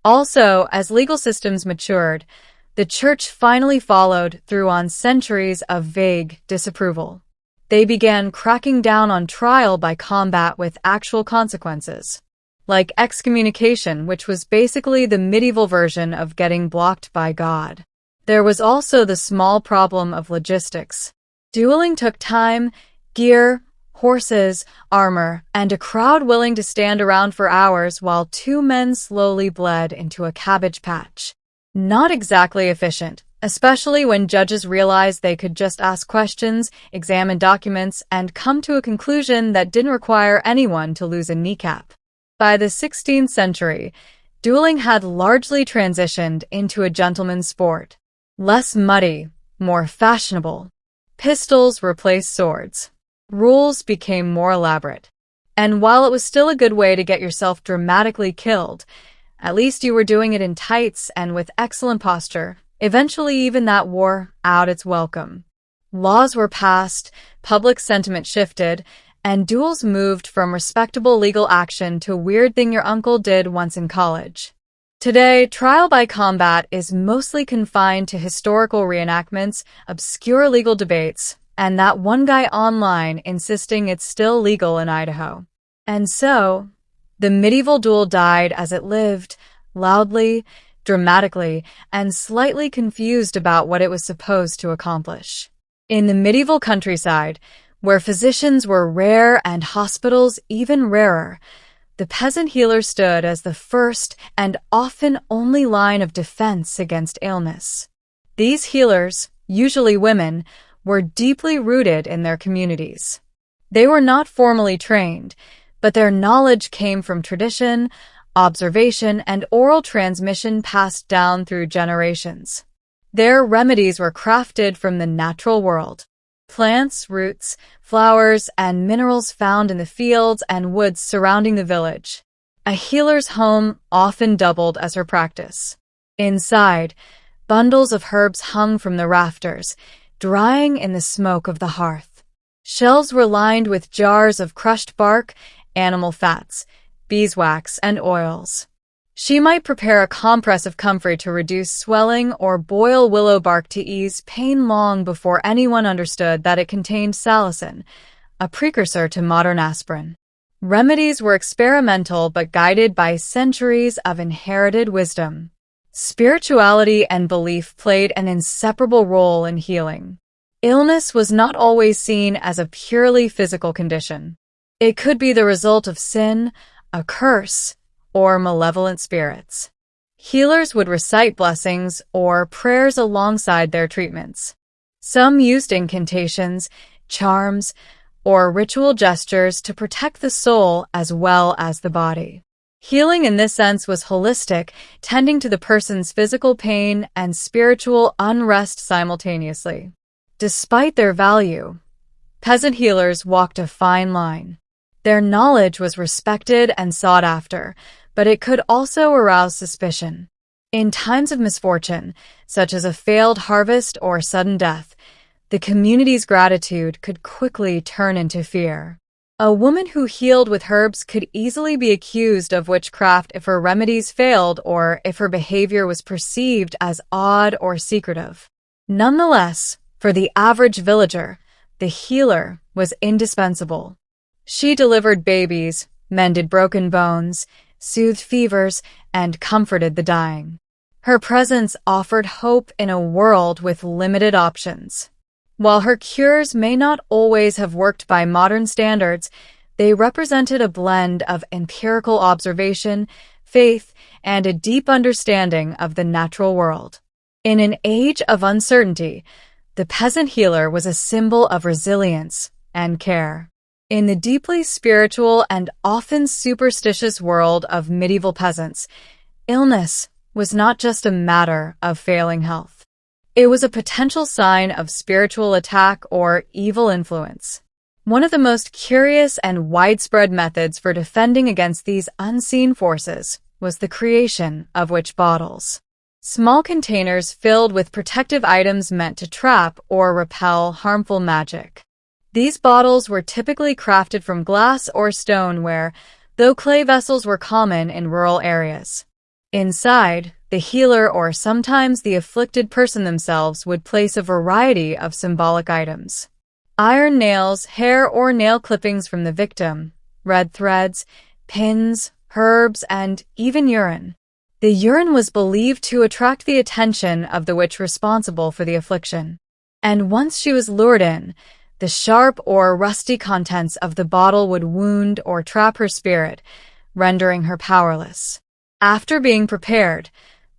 Speaker 1: Also, as legal systems matured, the church finally followed through on centuries of vague disapproval. They began cracking down on trial by combat with actual consequences, like excommunication, which was basically the medieval version of getting blocked by God. There was also the small problem of logistics. Dueling took time, gear, horses, armor, and a crowd willing to stand around for hours while two men slowly bled into a cabbage patch. Not exactly efficient, especially when judges realized they could just ask questions, examine documents, and come to a conclusion that didn't require anyone to lose a kneecap. By the 16th century, dueling had largely transitioned into a gentleman's sport. Less muddy, more fashionable. Pistols replaced swords. Rules became more elaborate. And while it was still a good way to get yourself dramatically killed, at least you were doing it in tights and with excellent posture. Eventually, even that wore out its welcome. Laws were passed, public sentiment shifted, and duels moved from respectable legal action to a weird thing your uncle did once in college. Today, trial by combat is mostly confined to historical reenactments, obscure legal debates, and that one guy online insisting it's still legal in Idaho. And so, the medieval duel died as it lived, loudly, dramatically, and slightly confused about what it was supposed to accomplish. In the medieval countryside, where physicians were rare and hospitals even rarer, the peasant healer stood as the first and often only line of defense against illness. These healers, usually women, were deeply rooted in their communities. They were not formally trained, but their knowledge came from tradition, observation, and oral transmission passed down through generations. Their remedies were crafted from the natural world. Plants, roots, flowers, and minerals found in the fields and woods surrounding the village. A healer's home often doubled as her practice. Inside, bundles of herbs hung from the rafters, drying in the smoke of the hearth. Shelves were lined with jars of crushed bark, animal fats, beeswax, and oils. She might prepare a compress of comfrey to reduce swelling or boil willow bark to ease pain long before anyone understood that it contained salicin, a precursor to modern aspirin. Remedies were experimental but guided by centuries of inherited wisdom. Spirituality and belief played an inseparable role in healing. Illness was not always seen as a purely physical condition. It could be the result of sin, a curse, or malevolent spirits. Healers would recite blessings or prayers alongside their treatments. Some used incantations, charms, or ritual gestures to protect the soul as well as the body. Healing in this sense was holistic, tending to the person's physical pain and spiritual unrest simultaneously. Despite their value, peasant healers walked a fine line. Their knowledge was respected and sought after, but it could also arouse suspicion. In times of misfortune, such as a failed harvest or sudden death, the community's gratitude could quickly turn into fear. A woman who healed with herbs could easily be accused of witchcraft if her remedies failed or if her behavior was perceived as odd or secretive. Nonetheless, for the average villager, the healer was indispensable. She delivered babies, mended broken bones, soothed fevers, and comforted the dying. Her presence offered hope in a world with limited options. While her cures may not always have worked by modern standards, they represented a blend of empirical observation, faith, and a deep understanding of the natural world. In an age of uncertainty, the peasant healer was a symbol of resilience and care. In the deeply spiritual and often superstitious world of medieval peasants, illness was not just a matter of failing health. It was a potential sign of spiritual attack or evil influence. One of the most curious and widespread methods for defending against these unseen forces was the creation of witch bottles. Small containers filled with protective items meant to trap or repel harmful magic. These bottles were typically crafted from glass or stoneware, though clay vessels were common in rural areas. Inside, the healer or sometimes the afflicted person themselves would place a variety of symbolic items. Iron nails, hair or nail clippings from the victim, red threads, pins, herbs, and even urine. The urine was believed to attract the attention of the witch responsible for the affliction. And once she was lured in, the sharp or rusty contents of the bottle would wound or trap her spirit, rendering her powerless. After being prepared,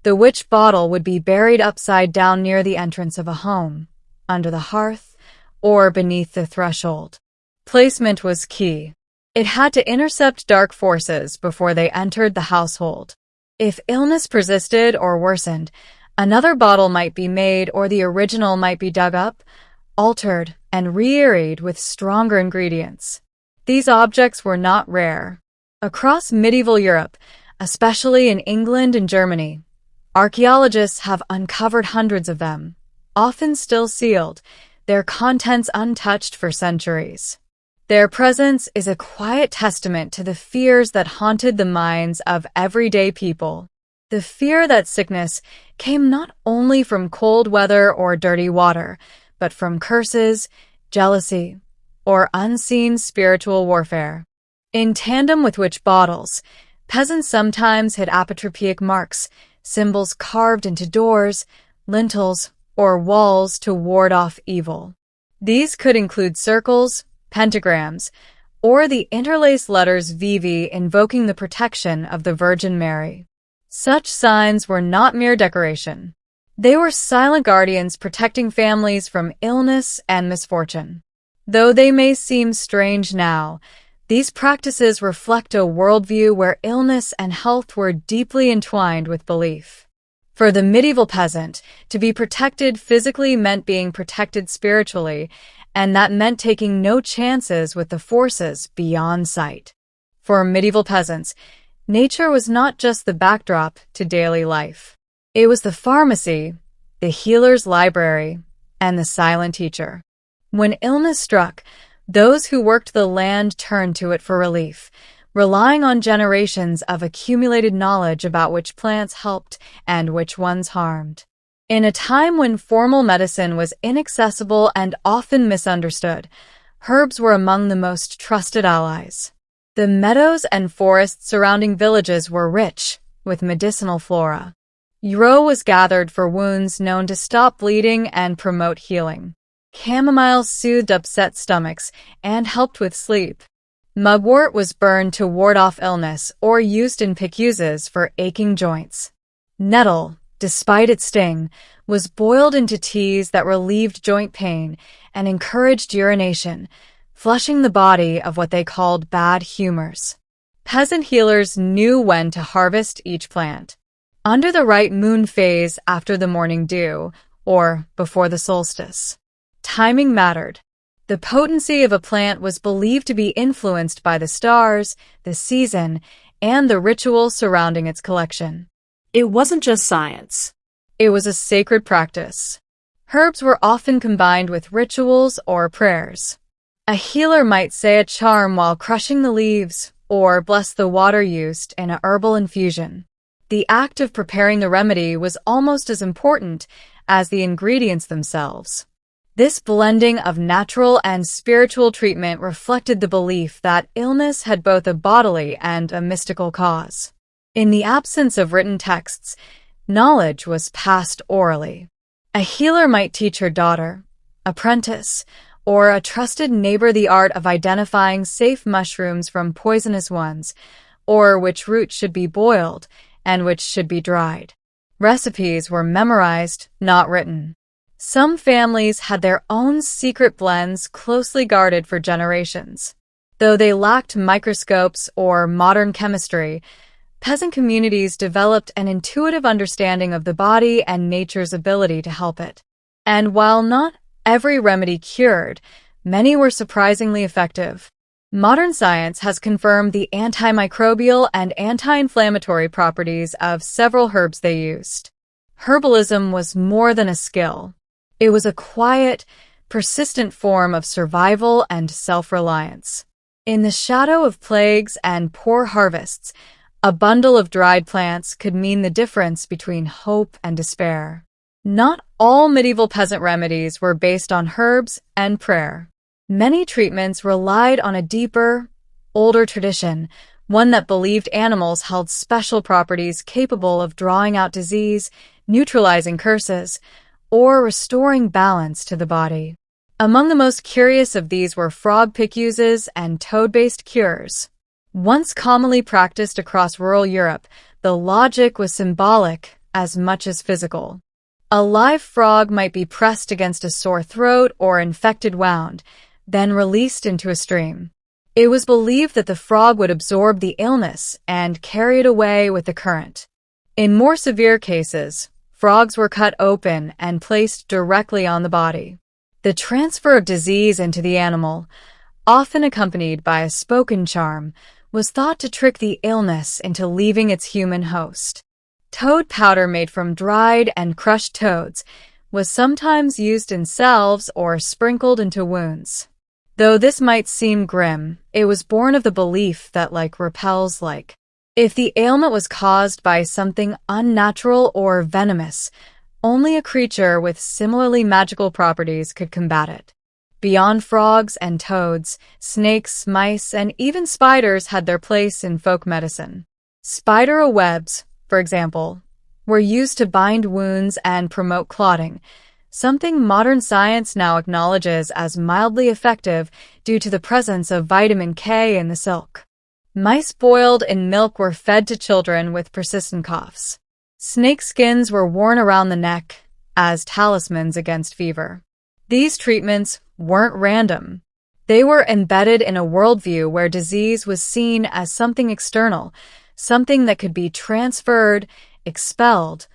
Speaker 1: the witch bottle would be buried upside down near the entrance of a home, under the hearth, or beneath the threshold. Placement was key. It had to intercept dark forces before they entered the household. If illness persisted or worsened, another bottle might be made or the original might be dug up, altered, and re-aerated with stronger ingredients. These objects were not rare. Across medieval Europe, especially in England and Germany, archaeologists have uncovered hundreds of them, often still sealed, their contents untouched for centuries. Their presence is a quiet testament to the fears that haunted the minds of everyday people. The fear that sickness came not only from cold weather or dirty water, but from curses, jealousy, or unseen spiritual warfare. In tandem with witch bottles, peasants sometimes hid apotropaic marks, symbols carved into doors, lintels, or walls to ward off evil. These could include circles, pentagrams, or the interlaced letters VV invoking the protection of the Virgin Mary. Such signs were not mere decoration. They were silent guardians protecting families from illness and misfortune. Though they may seem strange now, these practices reflect a worldview where illness and health were deeply entwined with belief. For the medieval peasant, to be protected physically meant being protected spiritually, and that meant taking no chances with the forces beyond sight. For medieval peasants, nature was not just the backdrop to daily life. It was the pharmacy, the healer's library, and the silent teacher. When illness struck, those who worked the land turned to it for relief, relying on generations of accumulated knowledge about which plants helped and which ones harmed. In a time when formal medicine was inaccessible and often misunderstood, herbs were among the most trusted allies. The meadows and forests surrounding villages were rich with medicinal flora. Yarrow was gathered for wounds known to stop bleeding and promote healing. Chamomile soothed upset stomachs and helped with sleep. Mugwort was burned to ward off illness or used in picuses for aching joints. Nettle, despite its sting, was boiled into teas that relieved joint pain and encouraged urination, flushing the body of what they called bad humors. Peasant healers knew when to harvest each plant. Under the right moon phase after the morning dew, or before the solstice. Timing mattered. The potency of a plant was believed to be influenced by the stars, the season, and the ritual surrounding its collection.
Speaker 2: It wasn't just science.
Speaker 1: It was a sacred practice. Herbs were often combined with rituals or prayers. A healer might say a charm while crushing the leaves, or bless the water used in a herbal infusion. The act of preparing the remedy was almost as important as the ingredients themselves. This blending of natural and spiritual treatment reflected the belief that illness had both a bodily and a mystical cause. In the absence of written texts, knowledge was passed orally. A healer might teach her daughter, apprentice, or a trusted neighbor the art of identifying safe mushrooms from poisonous ones, or which roots should be boiled and which should be dried. Recipes were memorized, not written. Some families had their own secret blends closely guarded for generations. Though they lacked microscopes or modern chemistry, peasant communities developed an intuitive understanding of the body and nature's ability to help it. And while not every remedy cured, many were surprisingly effective. Modern science has confirmed the antimicrobial and anti-inflammatory properties of several herbs they used. Herbalism was more than a skill. It was a quiet, persistent form of survival and self-reliance. In the shadow of plagues and poor harvests, a bundle of dried plants could mean the difference between hope and despair. Not all medieval peasant remedies were based on herbs and prayer. Many treatments relied on a deeper, older tradition, one that believed animals held special properties capable of drawing out disease, neutralizing curses, or restoring balance to the body. Among the most curious of these were frog picuses and toad-based cures. Once commonly practiced across rural Europe, the logic was symbolic as much as physical. A live frog might be pressed against a sore throat or infected wound, then released into a stream. It was believed that the frog would absorb the illness and carry it away with the current. In more severe cases, frogs were cut open and placed directly on the body. The transfer of disease into the animal, often accompanied by a spoken charm, was thought to trick the illness into leaving its human host. Toad powder made from dried and crushed toads was sometimes used in salves or sprinkled into wounds. Though this might seem grim, it was born of the belief that like repels like. If the ailment was caused by something unnatural or venomous, only a creature with similarly magical properties could combat it. Beyond frogs and toads, snakes, mice, and even spiders had their place in folk medicine. Spider webs, for example, were used to bind wounds and promote clotting, something modern science now acknowledges as mildly effective due to the presence of vitamin K in the silk. Mice boiled in milk were fed to children with persistent coughs. Snake skins were worn around the neck as talismans against fever. These treatments weren't random. They were embedded in a worldview where disease was seen as something external, something that could be transferred, expelled,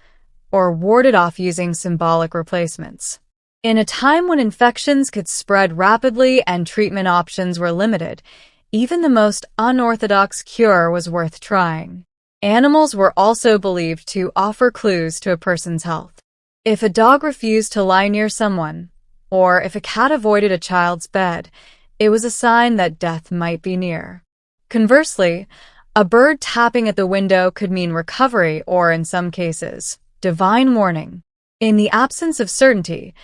Speaker 1: or warded off using symbolic replacements. In a time when infections could spread rapidly and treatment options were limited, even the most unorthodox cure was worth trying. Animals were also believed to offer clues to a person's health. If a dog refused to lie near someone, or if a cat avoided a child's bed, it was a sign that death might be near. Conversely, a bird tapping at the window could mean recovery or, in some cases, divine warning. In the absence of certainty,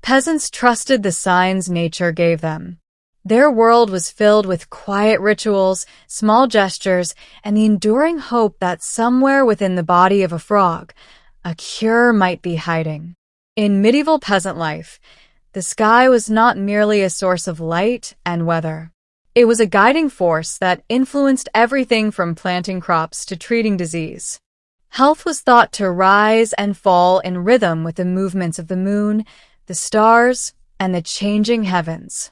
Speaker 1: peasants trusted the signs nature gave them. Their world was filled with quiet rituals, small gestures, and the enduring hope that somewhere within the body of a frog, a cure might be hiding. In medieval peasant life, the sky was not merely a source of light and weather. It was a guiding force that influenced everything from planting crops to treating disease. Health was thought to rise and fall in rhythm with the movements of the moon, the stars, and the changing heavens.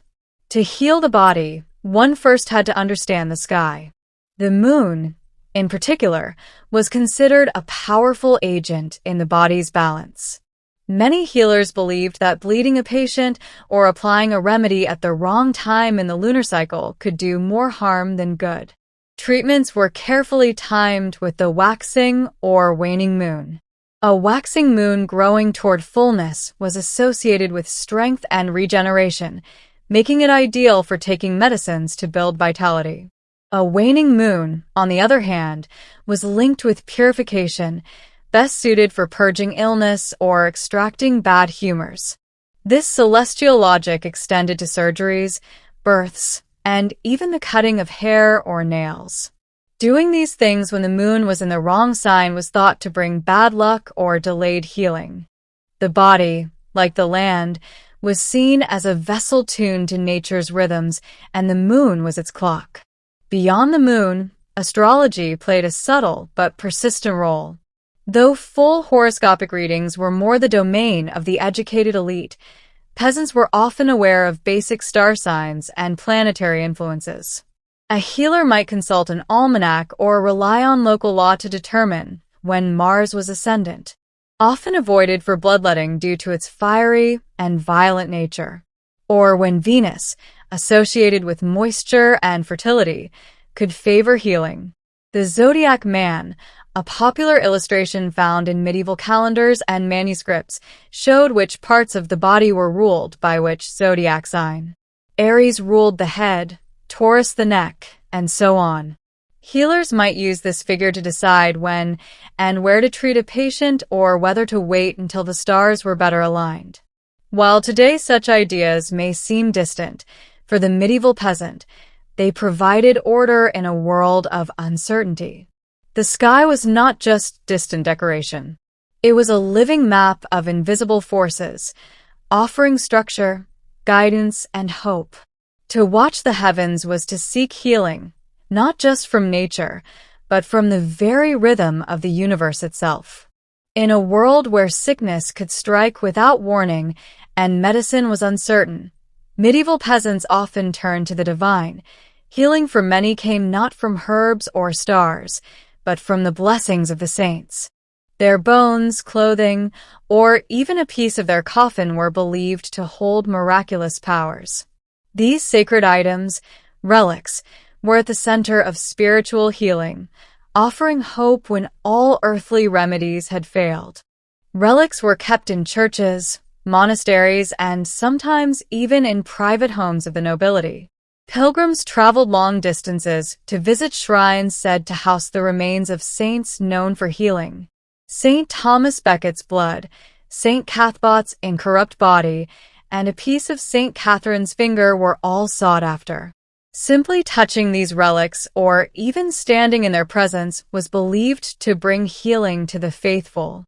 Speaker 1: To heal the body, one first had to understand the sky. The moon, in particular, was considered a powerful agent in the body's balance. Many healers believed that bleeding a patient or applying a remedy at the wrong time in the lunar cycle could do more harm than good. Treatments were carefully timed with the waxing or waning moon. A waxing moon growing toward fullness was associated with strength and regeneration, making it ideal for taking medicines to build vitality. A waning moon, on the other hand, was linked with purification, best suited for purging illness or extracting bad humors. This celestial logic extended to surgeries, births, and even the cutting of hair or nails. Doing these things when the moon was in the wrong sign was thought to bring bad luck or delayed healing. The body, like the land, was seen as a vessel tuned to nature's rhythms, and the moon was its clock. Beyond the moon, astrology played a subtle but persistent role. Though full horoscopic readings were more the domain of the educated elite, peasants were often aware of basic star signs and planetary influences. A healer might consult an almanac or rely on local law to determine when Mars was ascendant, often avoided for bloodletting due to its fiery and violent nature, or when Venus, associated with moisture and fertility, could favor healing. The zodiac man, a popular illustration found in medieval calendars and manuscripts, showed which parts of the body were ruled by which zodiac sign. Aries ruled the head, Taurus the neck, and so on. Healers might use this figure to decide when and where to treat a patient or whether to wait until the stars were better aligned. While today such ideas may seem distant, for the medieval peasant, they provided order in a world of uncertainty. The sky was not just distant decoration. It was a living map of invisible forces, offering structure, guidance, and hope. To watch the heavens was to seek healing, not just from nature, but from the very rhythm of the universe itself. In a world where sickness could strike without warning and medicine was uncertain, medieval peasants often turned to the divine. Healing for many came not from herbs or stars, but from the blessings of the saints. Their bones, clothing, or even a piece of their coffin were believed to hold miraculous powers. These sacred items, relics, were at the center of spiritual healing, offering hope when all earthly remedies had failed. Relics were kept in churches, monasteries, and sometimes even in private homes of the nobility. Pilgrims traveled long distances to visit shrines said to house the remains of saints known for healing. St. Thomas Becket's blood, St. Cathbot's incorrupt body, and a piece of St. Catherine's finger were all sought after. Simply touching these relics or even standing in their presence was believed to bring healing to the faithful.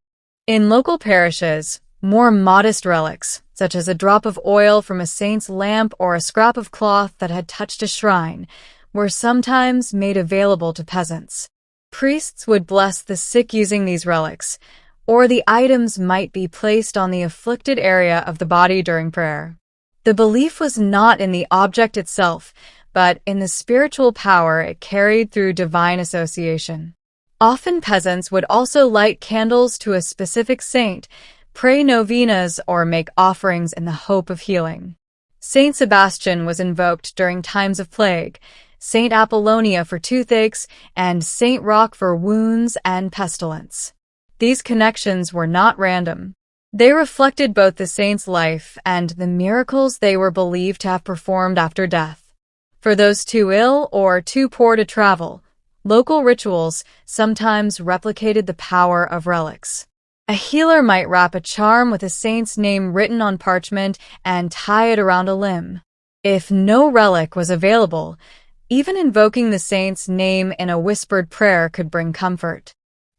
Speaker 1: In local parishes, more modest relics, such as a drop of oil from a saint's lamp or a scrap of cloth that had touched a shrine, were sometimes made available to peasants. Priests would bless the sick using these relics, or the items might be placed on the afflicted area of the body during prayer. The belief was not in the object itself, but in the spiritual power it carried through divine association. Often peasants would also light candles to a specific saint, pray novenas, or make offerings in the hope of healing. Saint Sebastian was invoked during times of plague, Saint Apollonia for toothaches, and Saint Roch for wounds and pestilence. These connections were not random. They reflected both the saint's life and the miracles they were believed to have performed after death. For those too ill or too poor to travel, local rituals sometimes replicated the power of relics. A healer might wrap a charm with a saint's name written on parchment and tie it around a limb. If no relic was available, even invoking the saint's name in a whispered prayer could bring comfort.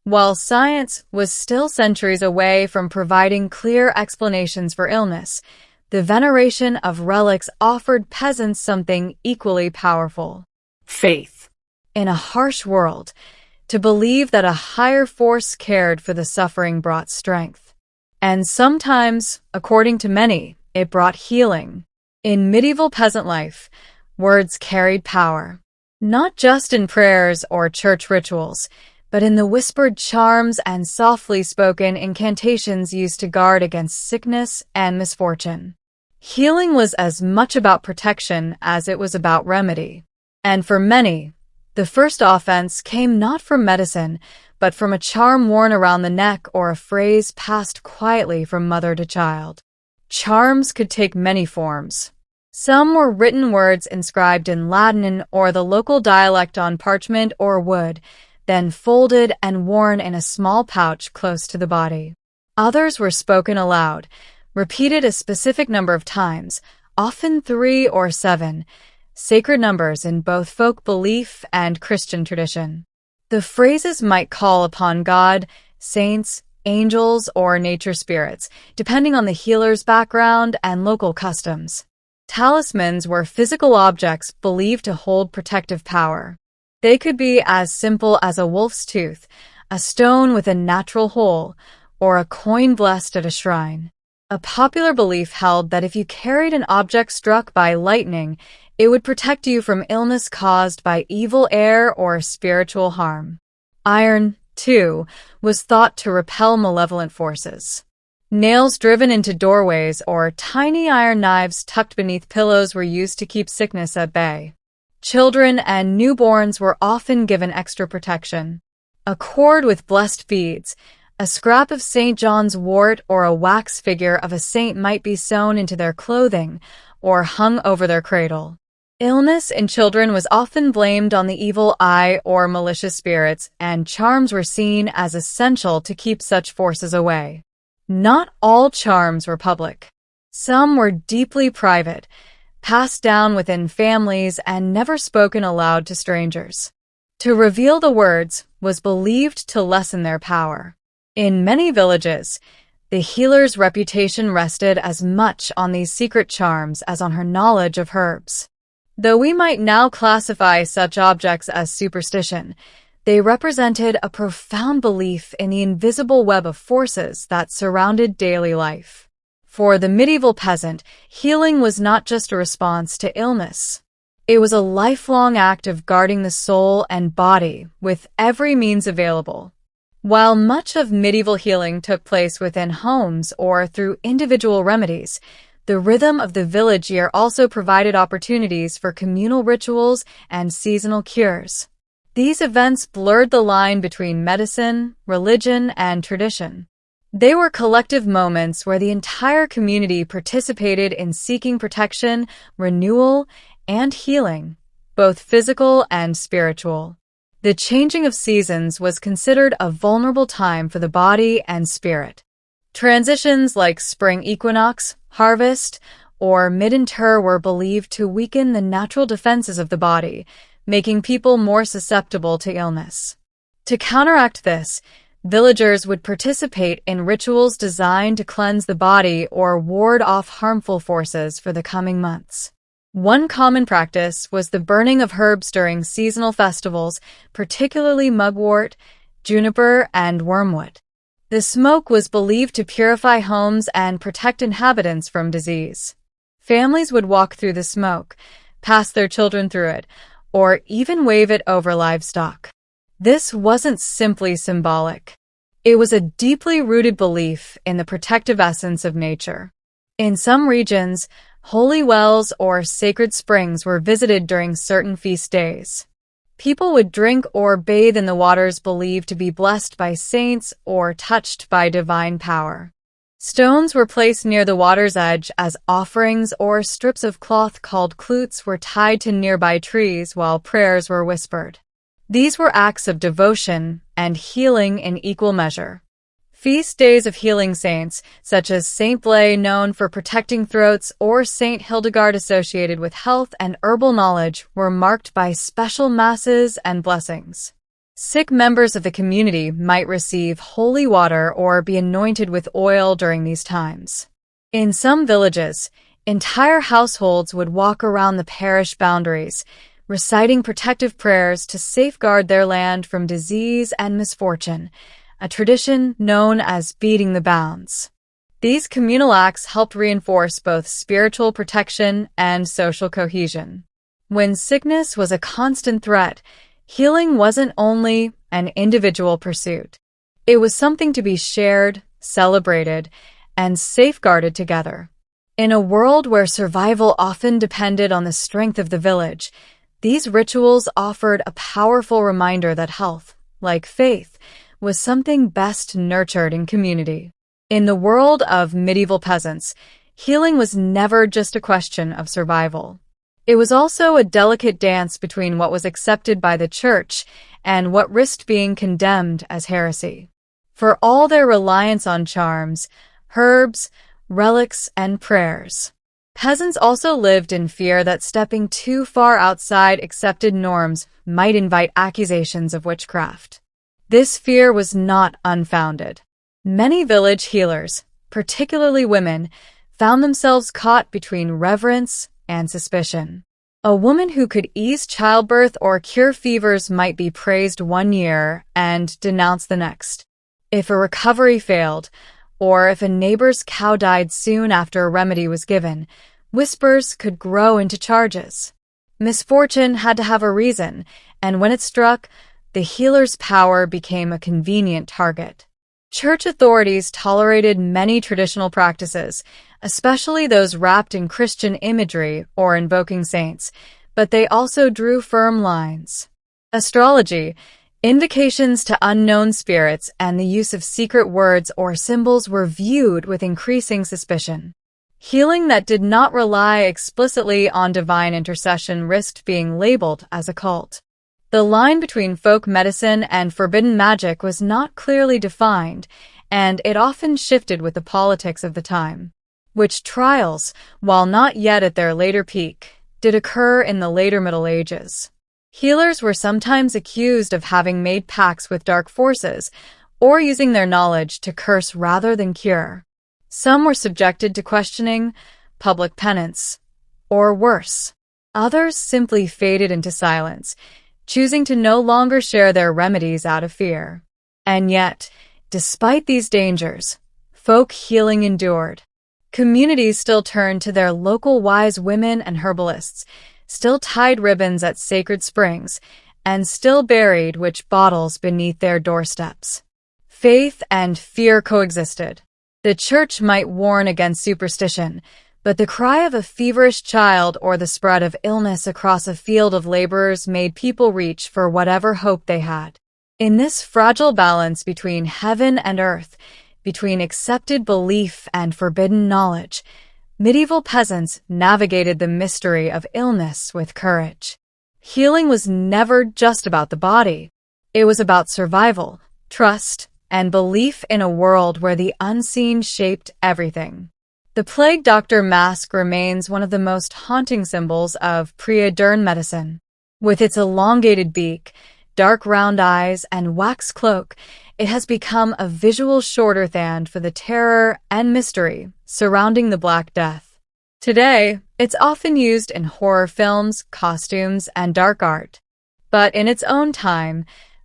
Speaker 1: While science was still centuries away from providing clear explanations for illness, the veneration of relics offered peasants something equally powerful.
Speaker 2: Faith.
Speaker 1: In a harsh world, to believe that a higher force cared for the suffering brought strength. And sometimes, according to many, it brought healing. In medieval peasant life, words carried power, not just in prayers or church rituals, but in the whispered charms and softly spoken incantations used to guard against sickness and misfortune. Healing was as much about protection as it was about remedy. And for many, the first offense came not from medicine, but from a charm worn around the neck or a phrase passed quietly from mother to child. Charms could take many forms. Some were written words inscribed in Latin or the local dialect on parchment or wood, then folded and worn in a small pouch close to the body. Others were spoken aloud, repeated a specific number of times, often 3 or 7, sacred numbers in both folk belief and Christian tradition. The phrases might call upon God, saints, angels, or nature spirits, depending on the healer's background and local customs. Talismans were physical objects believed to hold protective power. They could be as simple as a wolf's tooth, a stone with a natural hole, or a coin blessed at a shrine. A popular belief held that if you carried an object struck by lightning, it would protect you from illness caused by evil air or spiritual harm. Iron, too, was thought to repel malevolent forces. Nails driven into doorways or tiny iron knives tucked beneath pillows were used to keep sickness at bay. Children and newborns were often given extra protection. A cord with blessed beads, a scrap of St. John's wort, or a wax figure of a saint might be sewn into their clothing or hung over their cradle. Illness in children was often blamed on the evil eye or malicious spirits, and charms were seen as essential to keep such forces away. Not all charms were public. Some were deeply private, passed down within families and never spoken aloud to strangers. To reveal the words was believed to lessen their power. In many villages, the healer's reputation rested as much on these secret charms as on her knowledge of herbs. Though we might now classify such objects as superstition, they represented a profound belief in the invisible web of forces that surrounded daily life. For the medieval peasant, healing was not just a response to illness. It was a lifelong act of guarding the soul and body with every means available. While much of medieval healing took place within homes or through individual remedies, the rhythm of the village year also provided opportunities for communal rituals and seasonal cures. These events blurred the line between medicine, religion, and tradition. They were collective moments where the entire community participated in seeking protection, renewal, and healing, both physical and spiritual. The changing of seasons was considered a vulnerable time for the body and spirit. Transitions like spring equinox, harvest, or mid-winter were believed to weaken the natural defenses of the body, making people more susceptible to illness. To counteract this, villagers would participate in rituals designed to cleanse the body or ward off harmful forces for the coming months. One common practice was the burning of herbs during seasonal festivals, particularly mugwort, juniper, and wormwood. The smoke was believed to purify homes and protect inhabitants from disease. Families would walk through the smoke, pass their children through it, or even wave it over livestock. This wasn't simply symbolic. It was a deeply rooted belief in the protective essence of nature. In some regions, holy wells or sacred springs were visited during certain feast days. People would drink or bathe in the waters believed to be blessed by saints or touched by divine power. Stones were placed near the water's edge as offerings, or strips of cloth called kloots were tied to nearby trees while prayers were whispered. These were acts of devotion and healing in equal measure. Feast days of healing saints, such as Saint Blay, known for protecting throats, or Saint Hildegard, associated with health and herbal knowledge, were marked by special masses and blessings. Sick members of the community might receive holy water or be anointed with oil during these times. In some villages, entire households would walk around the parish boundaries, reciting protective prayers to safeguard their land from disease and misfortune, a tradition known as beating the bounds. These communal acts helped reinforce both spiritual protection and social cohesion. When sickness was a constant threat, healing wasn't only an individual pursuit. It was something to be shared, celebrated, and safeguarded together. In a world where survival often depended on the strength of the village, these rituals offered a powerful reminder that health, like faith, was something best nurtured in community. In the world of medieval peasants, healing was never just a question of survival. It was also a delicate dance between what was accepted by the church and what risked being condemned as heresy. For all their reliance on charms, herbs, relics, and prayers, peasants also lived in fear that stepping too far outside accepted norms might invite accusations of witchcraft. This fear was not unfounded. Many village healers, particularly women, found themselves caught between reverence and suspicion. A woman who could ease childbirth or cure fevers might be praised one year and denounced the next. If a recovery failed, or if a neighbor's cow died soon after a remedy was given, whispers could grow into charges. Misfortune had to have a reason, and when it struck, the healer's power became a convenient target. Church authorities tolerated many traditional practices, especially those wrapped in Christian imagery or invoking saints, but they also drew firm lines. Astrology, invocations to unknown spirits, and the use of secret words or symbols were viewed with increasing suspicion. Healing that did not rely explicitly on divine intercession risked being labeled as occult. The line between folk medicine and forbidden magic was not clearly defined, and it often shifted with the politics of the time. Witch trials, while not yet at their later peak, did occur in the later Middle Ages. Healers were sometimes accused of having made pacts with dark forces, or using their knowledge to curse rather than cure. Some were subjected to questioning, public penance, or worse. Others simply faded into silence, choosing to no longer share their remedies out of fear. And yet, despite these dangers, folk healing endured. Communities still turned to their local wise women and herbalists, still tied ribbons at sacred springs, and still buried witch bottles beneath their doorsteps. Faith and fear coexisted. The church might warn against superstition, but the cry of a feverish child or the spread of illness across a field of laborers made people reach for whatever hope they had. In this fragile balance between heaven and earth, between accepted belief and forbidden knowledge, medieval peasants navigated the mystery of illness with courage. Healing was never just about the body. It was about survival, trust, and belief in a world where the unseen shaped everything. The plague doctor mask remains one of the most haunting symbols of pre-modern medicine. With its elongated beak, dark round eyes, and wax cloak, it has become a visual shorthand for the terror and mystery surrounding the Black Death. Today, it's often used in horror films, costumes, and dark art. But in its own time,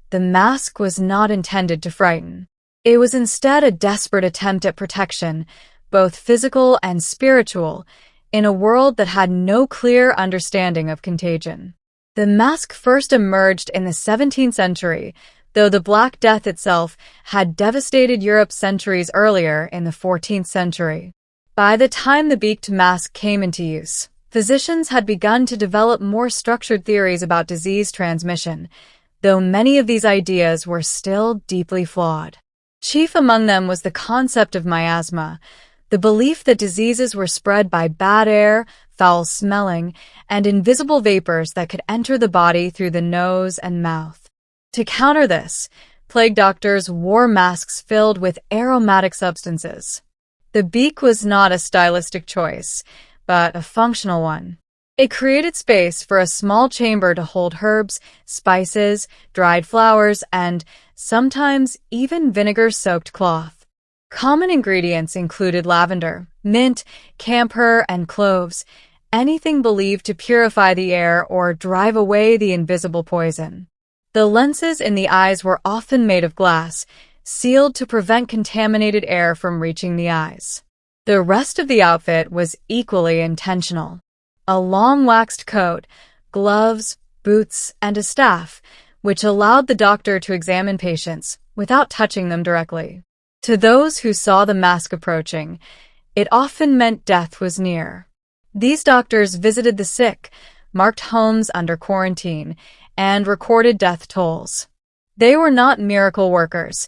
Speaker 1: the mask was not intended to frighten. It was instead a desperate attempt at protection, both physical and spiritual, in a world that had no clear understanding of contagion. The mask first emerged in the 17th century, though the Black Death itself had devastated Europe centuries earlier in the 14th century. By the time the beaked mask came into use, physicians had begun to develop more structured theories about disease transmission, though many of these ideas were still deeply flawed. Chief among them was the concept of miasma, the belief that diseases were spread by bad air, foul-smelling, and invisible vapors that could enter the body through the nose and mouth. To counter this, plague doctors wore masks filled with aromatic substances. The beak was not a stylistic choice, but a functional one. It created space for a small chamber to hold herbs, spices, dried flowers, and sometimes even vinegar-soaked cloth. Common ingredients included lavender, mint, camphor, and cloves, anything believed to purify the air or drive away the invisible poison. The lenses in the eyes were often made of glass, sealed to prevent contaminated air from reaching the eyes. The rest of the outfit was equally intentional. A long waxed coat, gloves, boots, and a staff, which allowed the doctor to examine patients without touching them directly. To those who saw the mask approaching, it often meant death was near. These doctors visited the sick, marked homes under quarantine, and recorded death tolls. They were not miracle workers,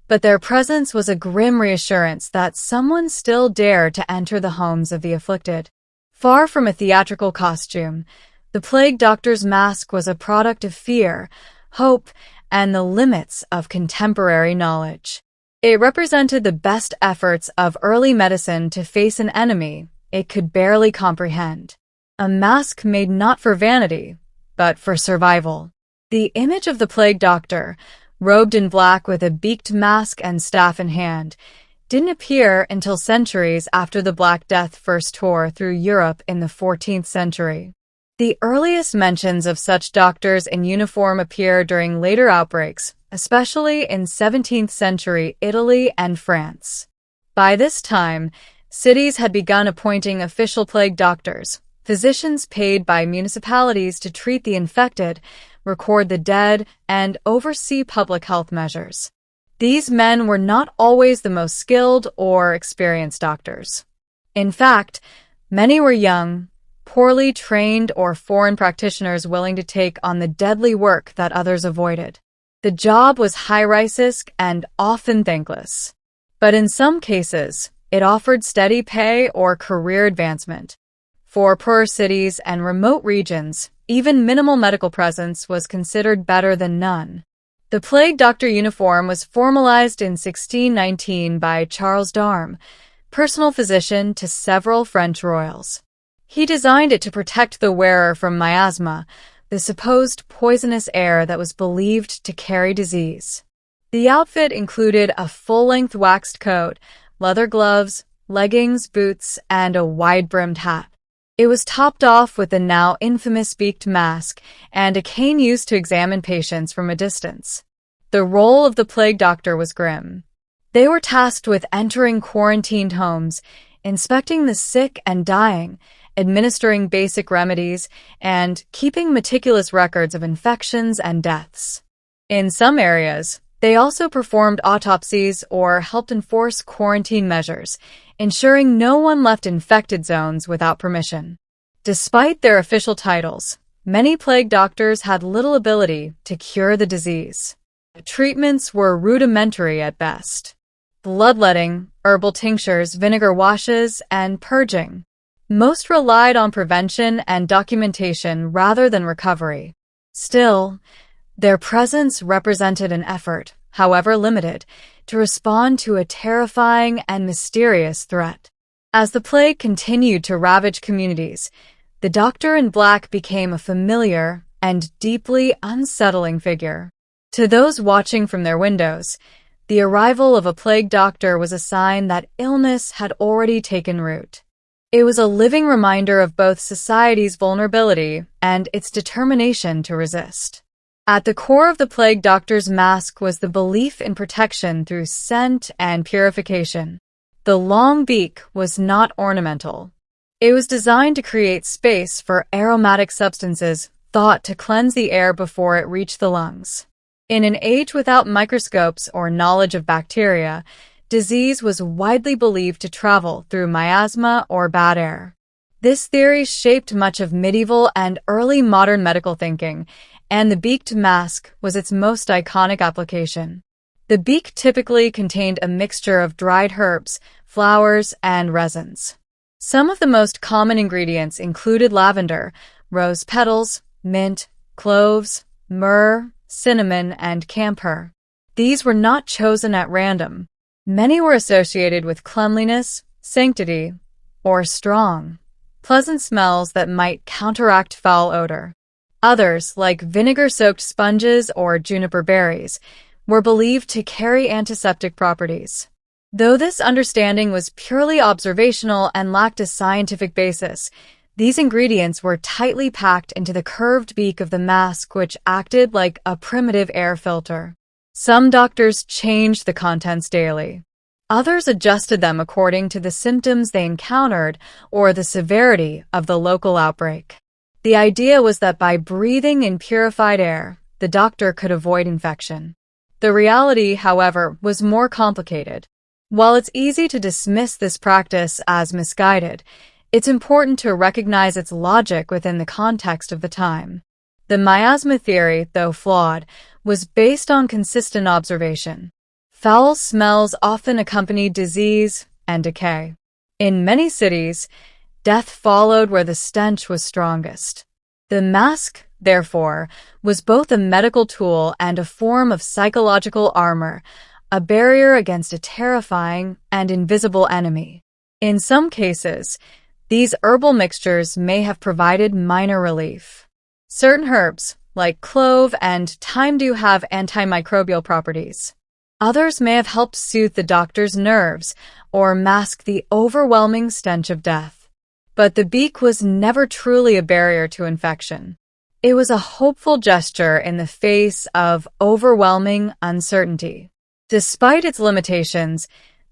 Speaker 1: but their presence was a grim reassurance that someone still dared to enter the homes of the afflicted. Far from a theatrical costume, the plague doctor's mask was a product of fear, hope, and the limits of contemporary knowledge. It represented the best efforts of early medicine to face an enemy it could barely comprehend. A mask made not for vanity, but for survival. The image of the plague doctor, robed in black with a beaked mask and staff in hand, didn't appear until centuries after the Black Death first tore through Europe in the 14th century. The earliest mentions of such doctors in uniform appear during later outbreaks, especially in 17th century Italy and France. By this time, cities had begun appointing official plague doctors, physicians paid by municipalities to treat the infected, record the dead, and oversee public health measures. These men were not always the most skilled or experienced doctors. In fact, many were young, poorly trained, or foreign practitioners willing to take on the deadly work that others avoided. The job was high-risk and often thankless. But in some cases, it offered steady pay or career advancement. For poorer cities and remote regions, even minimal medical presence was considered better than none. The plague doctor uniform was formalized in 1619 by Charles d'Armes, personal physician to several French royals. He designed it to protect the wearer from miasma, the supposed poisonous air that was believed to carry disease. The outfit included a full-length waxed coat, leather gloves, leggings, boots, and a wide-brimmed hat. It was topped off with the now infamous beaked mask and a cane used to examine patients from a distance. The role of the plague doctor was grim. They were tasked with entering quarantined homes, inspecting the sick and dying, administering basic remedies, and keeping meticulous records of infections and deaths. In some areas, they also performed autopsies or helped enforce quarantine measures, ensuring no one left infected zones without permission. Despite their official titles, many plague doctors had little ability to cure the disease. Treatments were rudimentary at best. Bloodletting, herbal tinctures, vinegar washes, and purging. Most relied on prevention and documentation rather than recovery. Still, their presence represented an effort, however limited, to respond to a terrifying and mysterious threat. As the plague continued to ravage communities, the doctor in black became a familiar and deeply unsettling figure. To those watching from their windows, the arrival of a plague doctor was a sign that illness had already taken root. It was a living reminder of both society's vulnerability and its determination to resist. At the core of the plague doctor's mask was the belief in protection through scent and purification. The long beak was not ornamental. It was designed to create space for aromatic substances thought to cleanse the air before it reached the lungs. In an age without microscopes or knowledge of bacteria, disease was widely believed to travel through miasma or bad air. This theory shaped much of medieval and early modern medical thinking, and the beaked mask was its most iconic application. The beak typically contained a mixture of dried herbs, flowers, and resins. Some of the most common ingredients included lavender, rose petals, mint, cloves, myrrh, cinnamon, and camphor. These were not chosen at random. Many were associated with cleanliness, sanctity, or strong, pleasant smells that might counteract foul odor. Others, like vinegar-soaked sponges or juniper berries, were believed to carry antiseptic properties. Though this understanding was purely observational and lacked a scientific basis, these ingredients were tightly packed into the curved beak of the mask, which acted like a primitive air filter. Some doctors changed the contents daily. Others adjusted them according to the symptoms they encountered or the severity of the local outbreak. The idea was that by breathing in purified air, the doctor could avoid infection. The reality, however, was more complicated. While it's easy to dismiss this practice as misguided, it's important to recognize its logic within the context of the time. The miasma theory, though flawed, was based on consistent observation. Foul smells often accompanied disease and decay. In many cities, death followed where the stench was strongest. The mask, therefore, was both a medical tool and a form of psychological armor, a barrier against a terrifying and invisible enemy. In some cases, these herbal mixtures may have provided minor relief. Certain herbs, like clove and thyme, do have antimicrobial properties. Others may have helped soothe the doctor's nerves or mask the overwhelming stench of death. But the beak was never truly a barrier to infection. It was a hopeful gesture in the face of overwhelming uncertainty. Despite its limitations,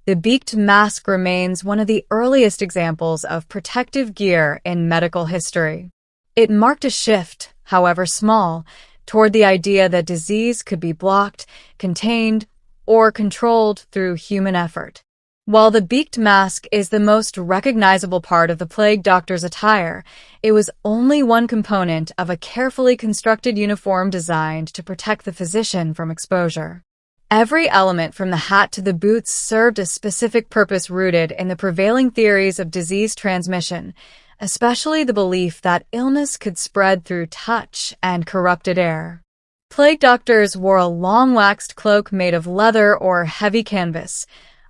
Speaker 1: the beaked mask remains one of the earliest examples of protective gear in medical history. It marked a shift, however small, toward the idea that disease could be blocked, contained, or controlled through human effort. While the beaked mask is the most recognizable part of the plague doctor's attire, it was only one component of a carefully constructed uniform designed to protect the physician from exposure. Every element from the hat to the boots served a specific purpose rooted in the prevailing theories of disease transmission, especially the belief that illness could spread through touch and corrupted air. Plague doctors wore a long waxed cloak made of leather or heavy canvas,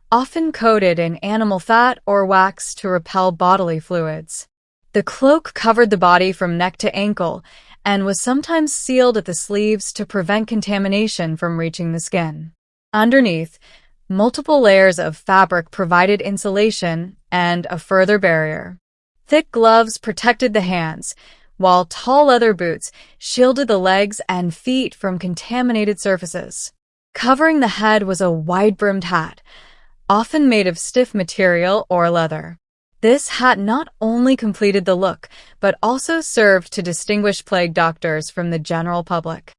Speaker 1: often coated in animal fat or wax to repel bodily fluids. The cloak covered the body from neck to ankle and was sometimes sealed at the sleeves to prevent contamination from reaching the skin. Underneath, multiple layers of fabric provided insulation and a further barrier. Thick gloves protected the hands, while tall leather boots shielded the legs and feet from contaminated surfaces. Covering the head was a wide-brimmed hat, often made of stiff material or leather. This hat not only completed the look, but also served to distinguish plague doctors from the general public,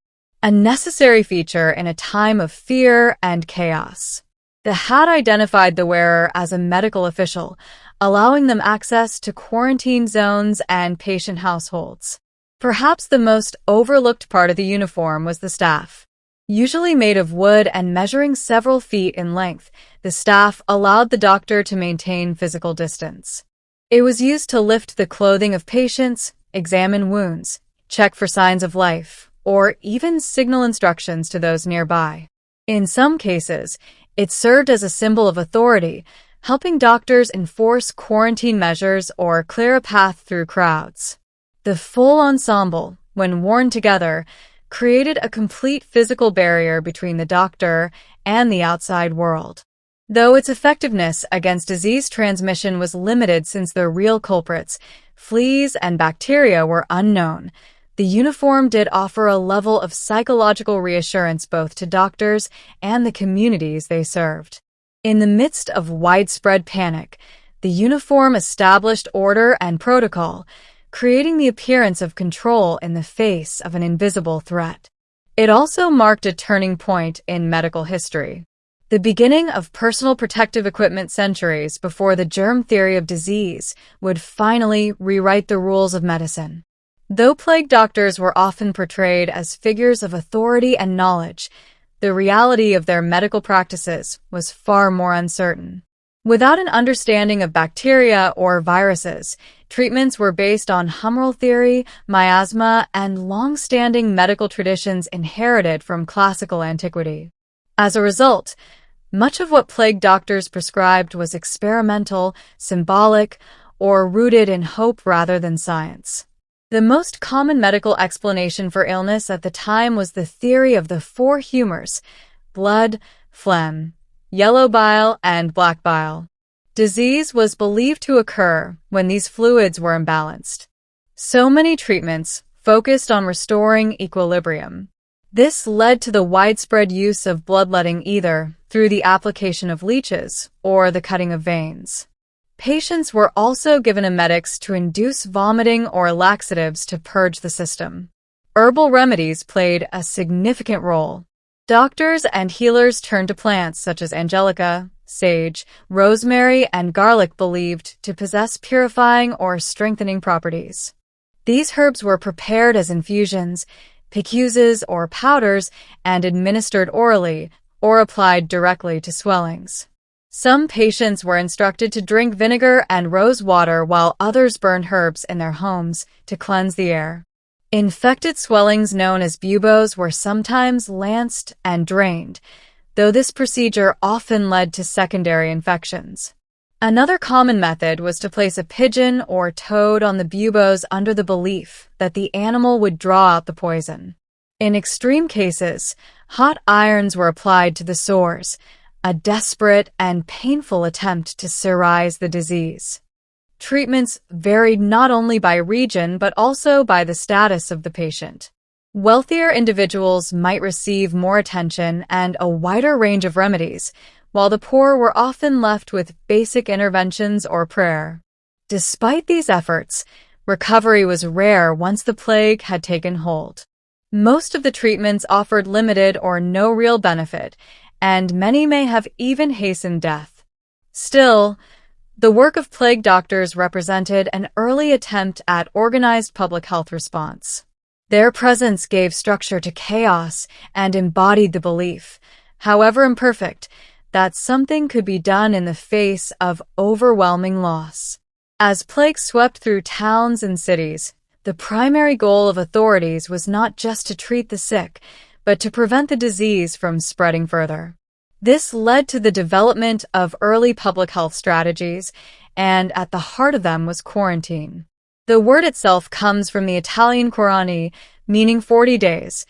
Speaker 1: a necessary feature in a time of fear and chaos. The hat identified the wearer as a medical official, allowing them access to quarantine zones and patient households. Perhaps the most overlooked part of the uniform was the staff. Usually made of wood and measuring several feet in length, the staff allowed the doctor to maintain physical distance. It was used to lift the clothing of patients, examine wounds, check for signs of life, or even signal instructions to those nearby. In some cases, it served as a symbol of authority, helping doctors enforce quarantine measures or clear a path through crowds. The full ensemble, when worn together, created a complete physical barrier between the doctor and the outside world. Though its effectiveness against disease transmission was limited since the real culprits, fleas and bacteria, were unknown, the uniform did offer a level of psychological reassurance both to doctors and the communities they served. In the midst of widespread panic, the uniform established order and protocol, creating the appearance of control in the face of an invisible threat. It also marked a turning point in medical history, the beginning of personal protective equipment centuries before the germ theory of disease would finally rewrite the rules of medicine. Though plague doctors were often portrayed as figures of authority and knowledge, the reality of their medical practices was far more uncertain. Without an understanding of bacteria or viruses, treatments were based on humoral theory, miasma, and long-standing medical traditions inherited from classical antiquity. As a result, much of what plague doctors prescribed was experimental, symbolic, or rooted in hope rather than science. The most common medical explanation for illness at the time was the theory of the four humors: blood, phlegm, yellow bile, and black bile. Disease was believed to occur when these fluids were imbalanced. So many treatments focused on restoring equilibrium. This led to the widespread use of bloodletting either through the application of leeches or the cutting of veins. Patients were also given emetics to induce vomiting or laxatives to purge the system. Herbal remedies played a significant role. Doctors and healers turned to plants such as angelica, sage, rosemary, and garlic believed to possess purifying or strengthening properties. These herbs were prepared as infusions, picuses, or powders and administered orally or applied directly to swellings. Some patients were instructed to drink vinegar and rose water while others burned herbs in their homes to cleanse the air. Infected swellings known as buboes were sometimes lanced and drained, though this procedure often led to secondary infections. Another common method was to place a pigeon or toad on the buboes under the belief that the animal would draw out the poison. In extreme cases, hot irons were applied to the sores, a desperate and painful attempt to sterilize the disease. Treatments varied not only by region but also by the status of the patient. Wealthier individuals might receive more attention and a wider range of remedies, while the poor were often left with basic interventions or prayer. Despite these efforts, recovery was rare once the plague had taken hold. Most of the treatments offered limited or no real benefit, and many may have even hastened death. Still, the work of plague doctors represented an early attempt at organized public health response. Their presence gave structure to chaos and embodied the belief, however imperfect, that something could be done in the face of overwhelming loss. As plague swept through towns and cities, the primary goal of authorities was not just to treat the sick, but to prevent the disease from spreading further. This led to the development of early public health strategies, and at the heart of them was quarantine. The word itself comes from the Italian quarantine, meaning 40 days,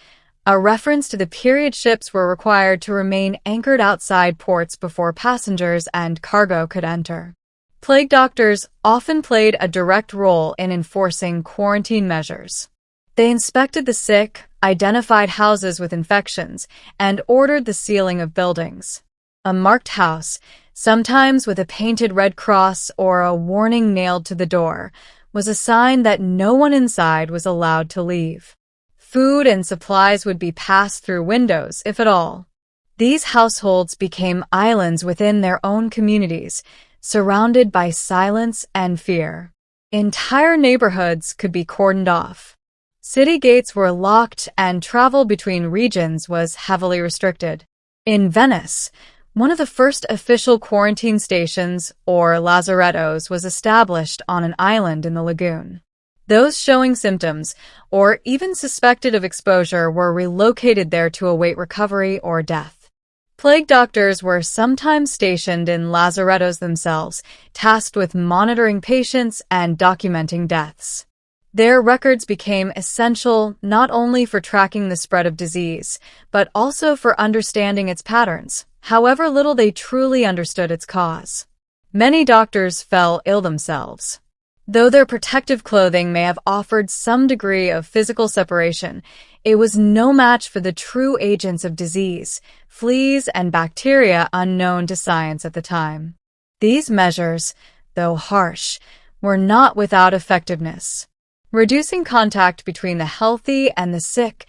Speaker 1: a reference to the period ships were required to remain anchored outside ports before passengers and cargo could enter. Plague doctors often played a direct role in enforcing quarantine measures. They inspected the sick, identified houses with infections, and ordered the sealing of buildings. A marked house, sometimes with a painted red cross or a warning nailed to the door, was a sign that no one inside was allowed to leave. Food and supplies would be passed through windows, if at all. These households became islands within their own communities, surrounded by silence and fear. Entire neighborhoods could be cordoned off. City gates were locked and travel between regions was heavily restricted. In Venice, one of the first official quarantine stations, or lazarettos, was established on an island in the lagoon. Those showing symptoms, or even suspected of exposure, were relocated there to await recovery or death. Plague doctors were sometimes stationed in lazarettos themselves, tasked with monitoring patients and documenting deaths. Their records became essential not only for tracking the spread of disease, but also for understanding its patterns, however little they truly understood its cause. Many doctors fell ill themselves. Though their protective clothing may have offered some degree of physical separation, it was no match for the true agents of disease, fleas and bacteria unknown to science at the time. These measures, though harsh, were not without effectiveness. Reducing contact between the healthy and the sick,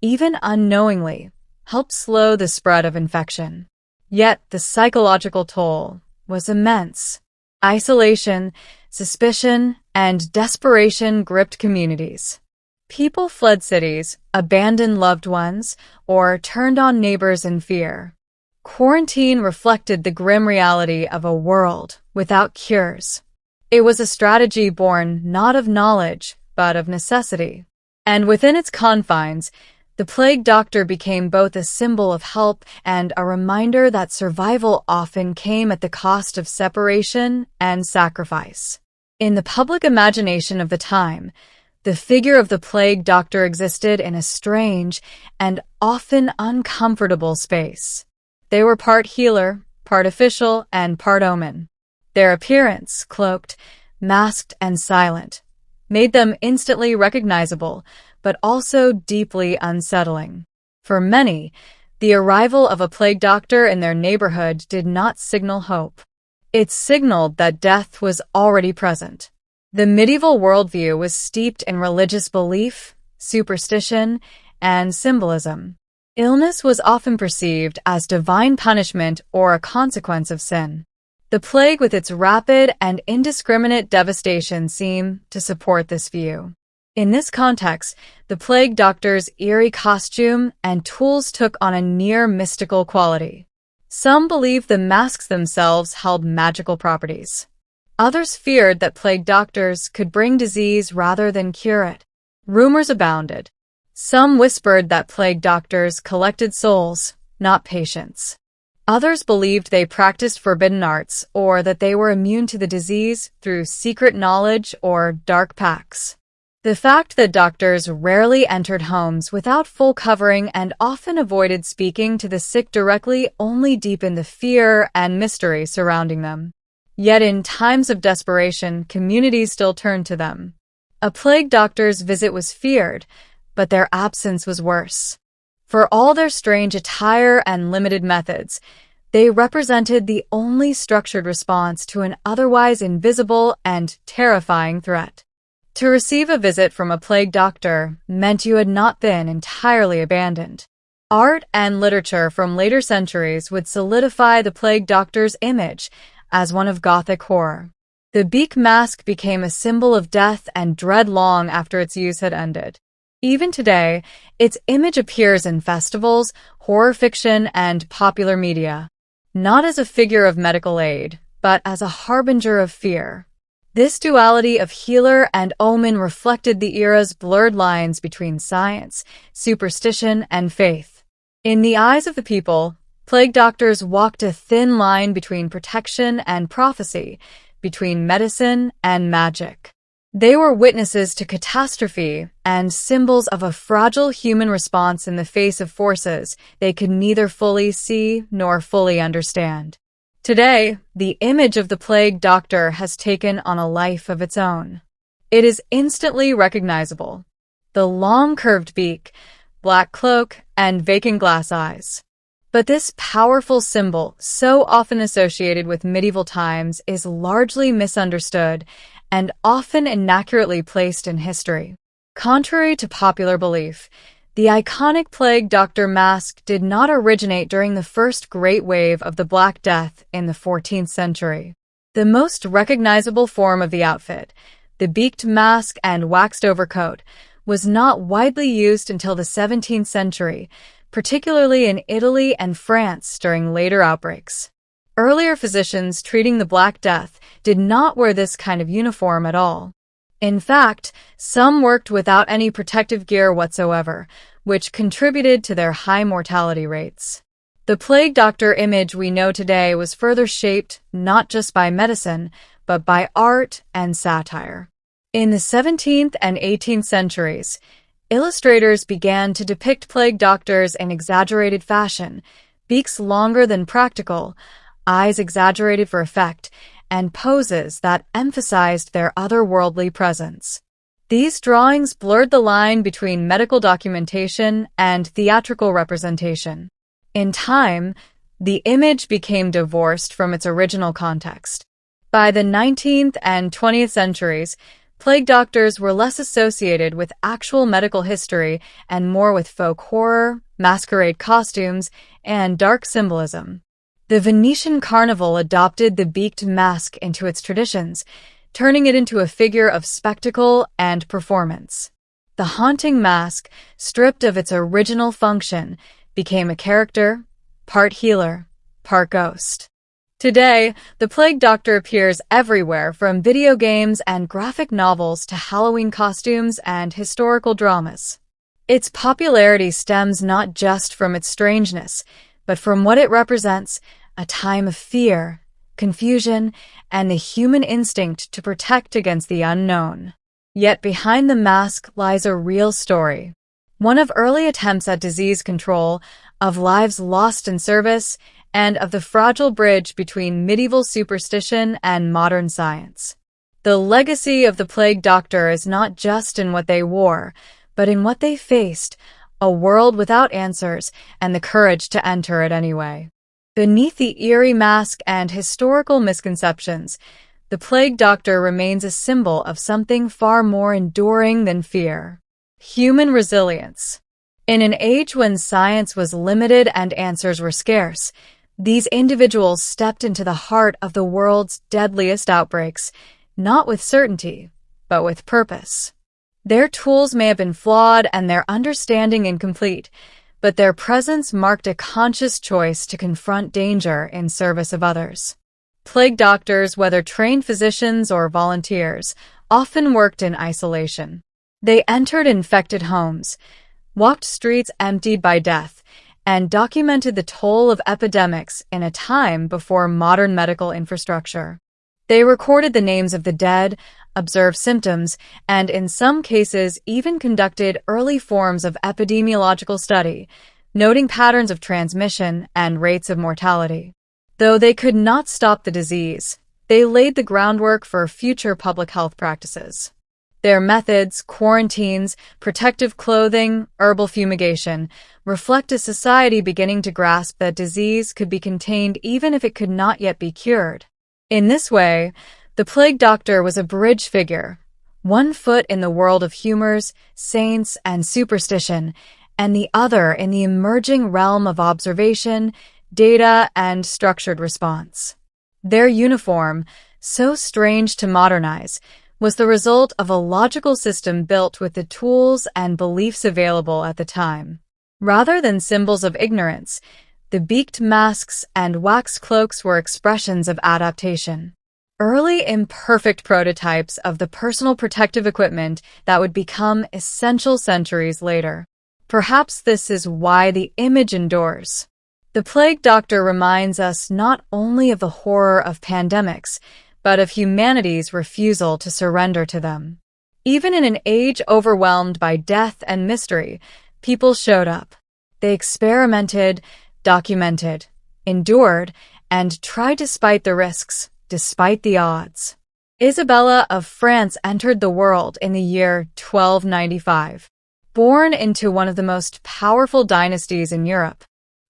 Speaker 1: even unknowingly, helped slow the spread of infection. Yet the psychological toll was immense. Isolation, suspicion, and desperation gripped communities. People fled cities, abandoned loved ones, or turned on neighbors in fear. Quarantine reflected the grim reality of a world without cures. It was a strategy born not of knowledge, but of necessity. And within its confines, The plague doctor became both a symbol of help and a reminder that survival often came at the cost of separation and sacrifice. In the public imagination of the time, the figure of the plague doctor existed in a strange and often uncomfortable space. They were part healer, part official, and part omen. Their appearance, cloaked, masked, and silent, made them instantly recognizable, but also deeply unsettling. For many, the arrival of a plague doctor in their neighborhood did not signal hope. It signaled that death was already present. The medieval worldview was steeped in religious belief, superstition, and symbolism. Illness was often perceived as divine punishment or a consequence of sin. The plague, with its rapid and indiscriminate devastation, seemed to support this view. In this context, the plague doctor's eerie costume and tools took on a near mystical quality. Some believed the masks themselves held magical properties. Others feared that plague doctors could bring disease rather than cure it. Rumors abounded. Some whispered that plague doctors collected souls, not patients. Others believed they practiced forbidden arts or that they were immune to the disease through secret knowledge or dark pacts. The fact that doctors rarely entered homes without full covering and often avoided speaking to the sick directly only deepened the fear and mystery surrounding them. Yet in times of desperation, communities still turned to them. A plague doctor's visit was feared, but their absence was worse. For all their strange attire and limited methods, they represented the only structured response to an otherwise invisible and terrifying threat. To receive a visit from a plague doctor meant you had not been entirely abandoned. Art and literature from later centuries would solidify the plague doctor's image as one of Gothic horror. The beak mask became a symbol of death and dread long after its use had ended. Even today, its image appears in festivals, horror fiction, and popular media, not as a figure of medical aid, but as a harbinger of fear. This duality of healer and omen reflected the era's blurred lines between science, superstition, and faith. In the eyes of the people, plague doctors walked a thin line between protection and prophecy, between medicine and magic. They were witnesses to catastrophe and symbols of a fragile human response in the face of forces they could neither fully see nor fully understand. Today, the image of the plague doctor has taken on a life of its own. It is instantly recognizable. The long curved beak, black cloak, and vacant glass eyes. But this powerful symbol, so often associated with medieval times, is largely misunderstood and often inaccurately placed in history. Contrary to popular belief, the iconic plague doctor mask did not originate during the first great wave of the Black Death in the 14th century. The most recognizable form of the outfit, the beaked mask and waxed overcoat, was not widely used until the 17th century, particularly in Italy and France during later outbreaks. Earlier physicians treating the Black Death did not wear this kind of uniform at all. In fact, some worked without any protective gear whatsoever, which contributed to their high mortality rates. The plague doctor image we know today was further shaped not just by medicine, but by art and satire. In the 17th and 18th centuries, illustrators began to depict plague doctors in exaggerated fashion, beaks longer than practical, eyes exaggerated for effect, and poses that emphasized their otherworldly presence. These drawings blurred the line between medical documentation and theatrical representation. In time, the image became divorced from its original context. By the 19th and 20th centuries, plague doctors were less associated with actual medical history and more with folk horror, masquerade costumes, and dark symbolism. The Venetian carnival adopted the beaked mask into its traditions, turning it into a figure of spectacle and performance. The haunting mask, stripped of its original function, became a character, part healer, part ghost. Today, the plague doctor appears everywhere, from video games and graphic novels to Halloween costumes and historical dramas. Its popularity stems not just from its strangeness, but from what it represents: a time of fear, confusion, and the human instinct to protect against the unknown. Yet behind the mask lies a real story. One of early attempts at disease control, of lives lost in service, and of the fragile bridge between medieval superstition and modern science. The legacy of the plague doctor is not just in what they wore, but in what they faced: a world without answers and the courage to enter it anyway. Beneath the eerie mask and historical misconceptions, the plague doctor remains a symbol of something far more enduring than fear: human resilience. In an age when science was limited and answers were scarce, these individuals stepped into the heart of the world's deadliest outbreaks, not with certainty, but with purpose. Their tools may have been flawed and their understanding incomplete, but their presence marked a conscious choice to confront danger in service of others. Plague doctors, whether trained physicians or volunteers, often worked in isolation. They entered infected homes, walked streets emptied by death, and documented the toll of epidemics in a time before modern medical infrastructure. They recorded the names of the dead, observed symptoms, and in some cases even conducted early forms of epidemiological study, noting patterns of transmission and rates of mortality. Though they could not stop the disease, they laid the groundwork for future public health practices. Their methods, quarantines, protective clothing, herbal fumigation, reflect a society beginning to grasp that disease could be contained even if it could not yet be cured. In this way, the plague doctor was a bridge figure, one foot in the world of humors, saints, and superstition, and the other in the emerging realm of observation, data, and structured response. Their uniform, so strange to modernize, was the result of a logical system built with the tools and beliefs available at the time. Rather than symbols of ignorance, the beaked masks and wax cloaks were expressions of adaptation. Early imperfect prototypes of the personal protective equipment that would become essential centuries later. Perhaps this is why the image endures. The plague doctor reminds us not only of the horror of pandemics, but of humanity's refusal to surrender to them. Even in an age overwhelmed by death and mystery, people showed up. They experimented, documented, endured, and tried despite the risks, despite the odds. Isabella of France entered the world in the year 1295. Born into one of the most powerful dynasties in Europe,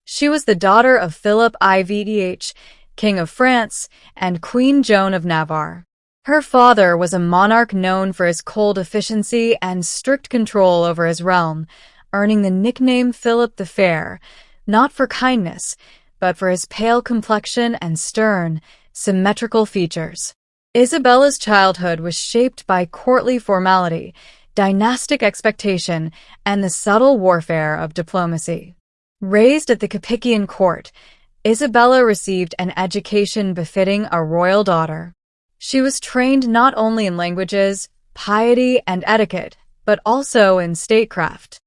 Speaker 1: she was the daughter of Philip IVDH, King of France, and Queen Joan of Navarre. Her father was a monarch known for his cold efficiency and strict control over his realm, earning the nickname Philip the Fair, not for kindness, but for his pale complexion and stern, symmetrical features. Isabella's childhood was shaped by courtly formality, dynastic expectation, and the subtle warfare of diplomacy. Raised at the Capetian court, Isabella received an education befitting a royal daughter. She was trained not only in languages, piety, and etiquette, but also in statecraft.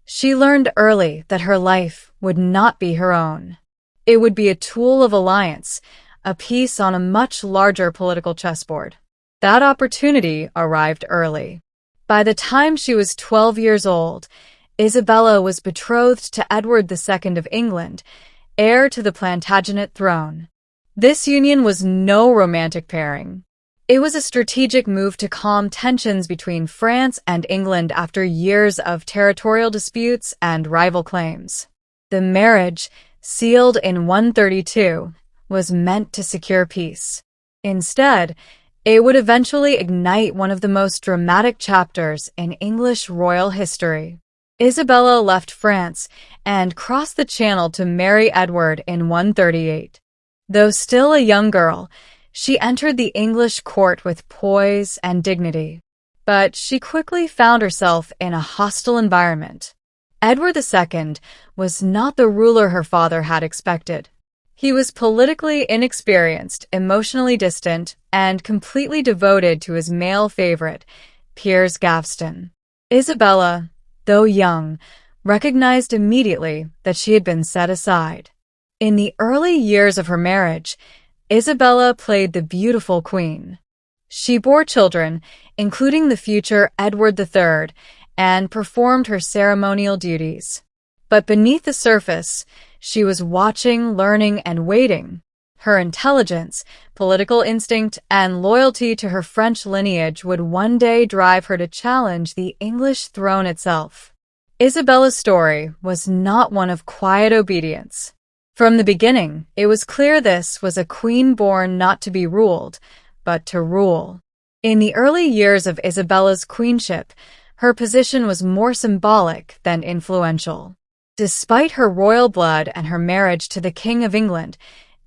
Speaker 1: She learned early that her life would not be her own. It would be a tool of alliance, a piece on a much larger political chessboard. That opportunity arrived early. By the time she was 12 years old, Isabella was betrothed to Edward II of England, heir to the Plantagenet throne. This union was no romantic pairing. It was a strategic move to calm tensions between France and England after years of territorial disputes and rival claims. The marriage, sealed in 132, was meant to secure peace. Instead, it would eventually ignite one of the most dramatic chapters in English royal history. Isabella left France and crossed the Channel to marry Edward in 138. Though still a young girl, she entered the English court with poise and dignity. But she quickly found herself in a hostile environment. Edward II was not the ruler her father had expected. He was politically inexperienced, emotionally distant, and completely devoted to his male favorite, Piers Gaveston. Isabella, though young, recognized immediately that she had been set aside. In the early years of her marriage, Isabella played the beautiful queen. She bore children, including the future Edward III, and performed her ceremonial duties. But beneath the surface, she was watching, learning, and waiting. Her intelligence, political instinct, and loyalty to her French lineage would one day drive her to challenge the English throne itself. Isabella's story was not one of quiet obedience. From the beginning, it was clear this was a queen born not to be ruled, but to rule. In the early years of Isabella's queenship, her position was more symbolic than influential. Despite her royal blood and her marriage to the King of England,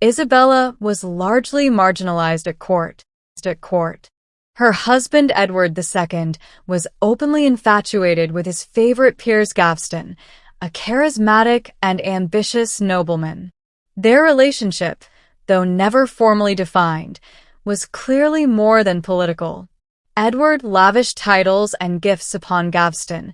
Speaker 1: Isabella was largely marginalized at court. Her husband Edward II was openly infatuated with his favorite Piers Gaveston, a charismatic and ambitious nobleman. Their relationship, though never formally defined, was clearly more than political. Edward lavished titles and gifts upon Gaveston,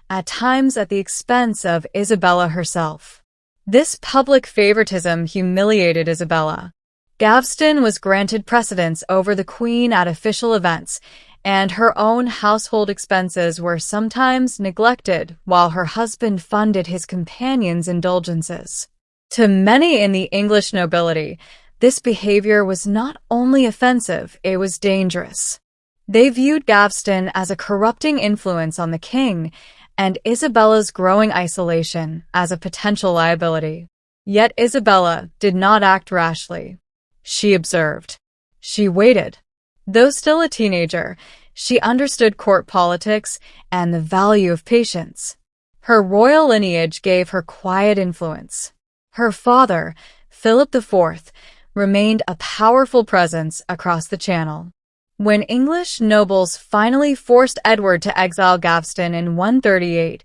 Speaker 1: at times at the expense of Isabella herself. This public favoritism humiliated Isabella. Gaveston was granted precedence over the Queen at official events, and her own household expenses were sometimes neglected while her husband funded his companions' indulgences. To many in the English nobility, this behavior was not only offensive, it was dangerous. They viewed Gaveston as a corrupting influence on the king, and Isabella's growing isolation as a potential liability. Yet Isabella did not act rashly. She observed. She waited. Though still a teenager, she understood court politics and the value of patience. Her royal lineage gave her quiet influence. Her father, Philip IV, remained a powerful presence across the Channel. When English nobles finally forced Edward to exile Gaveston in 138,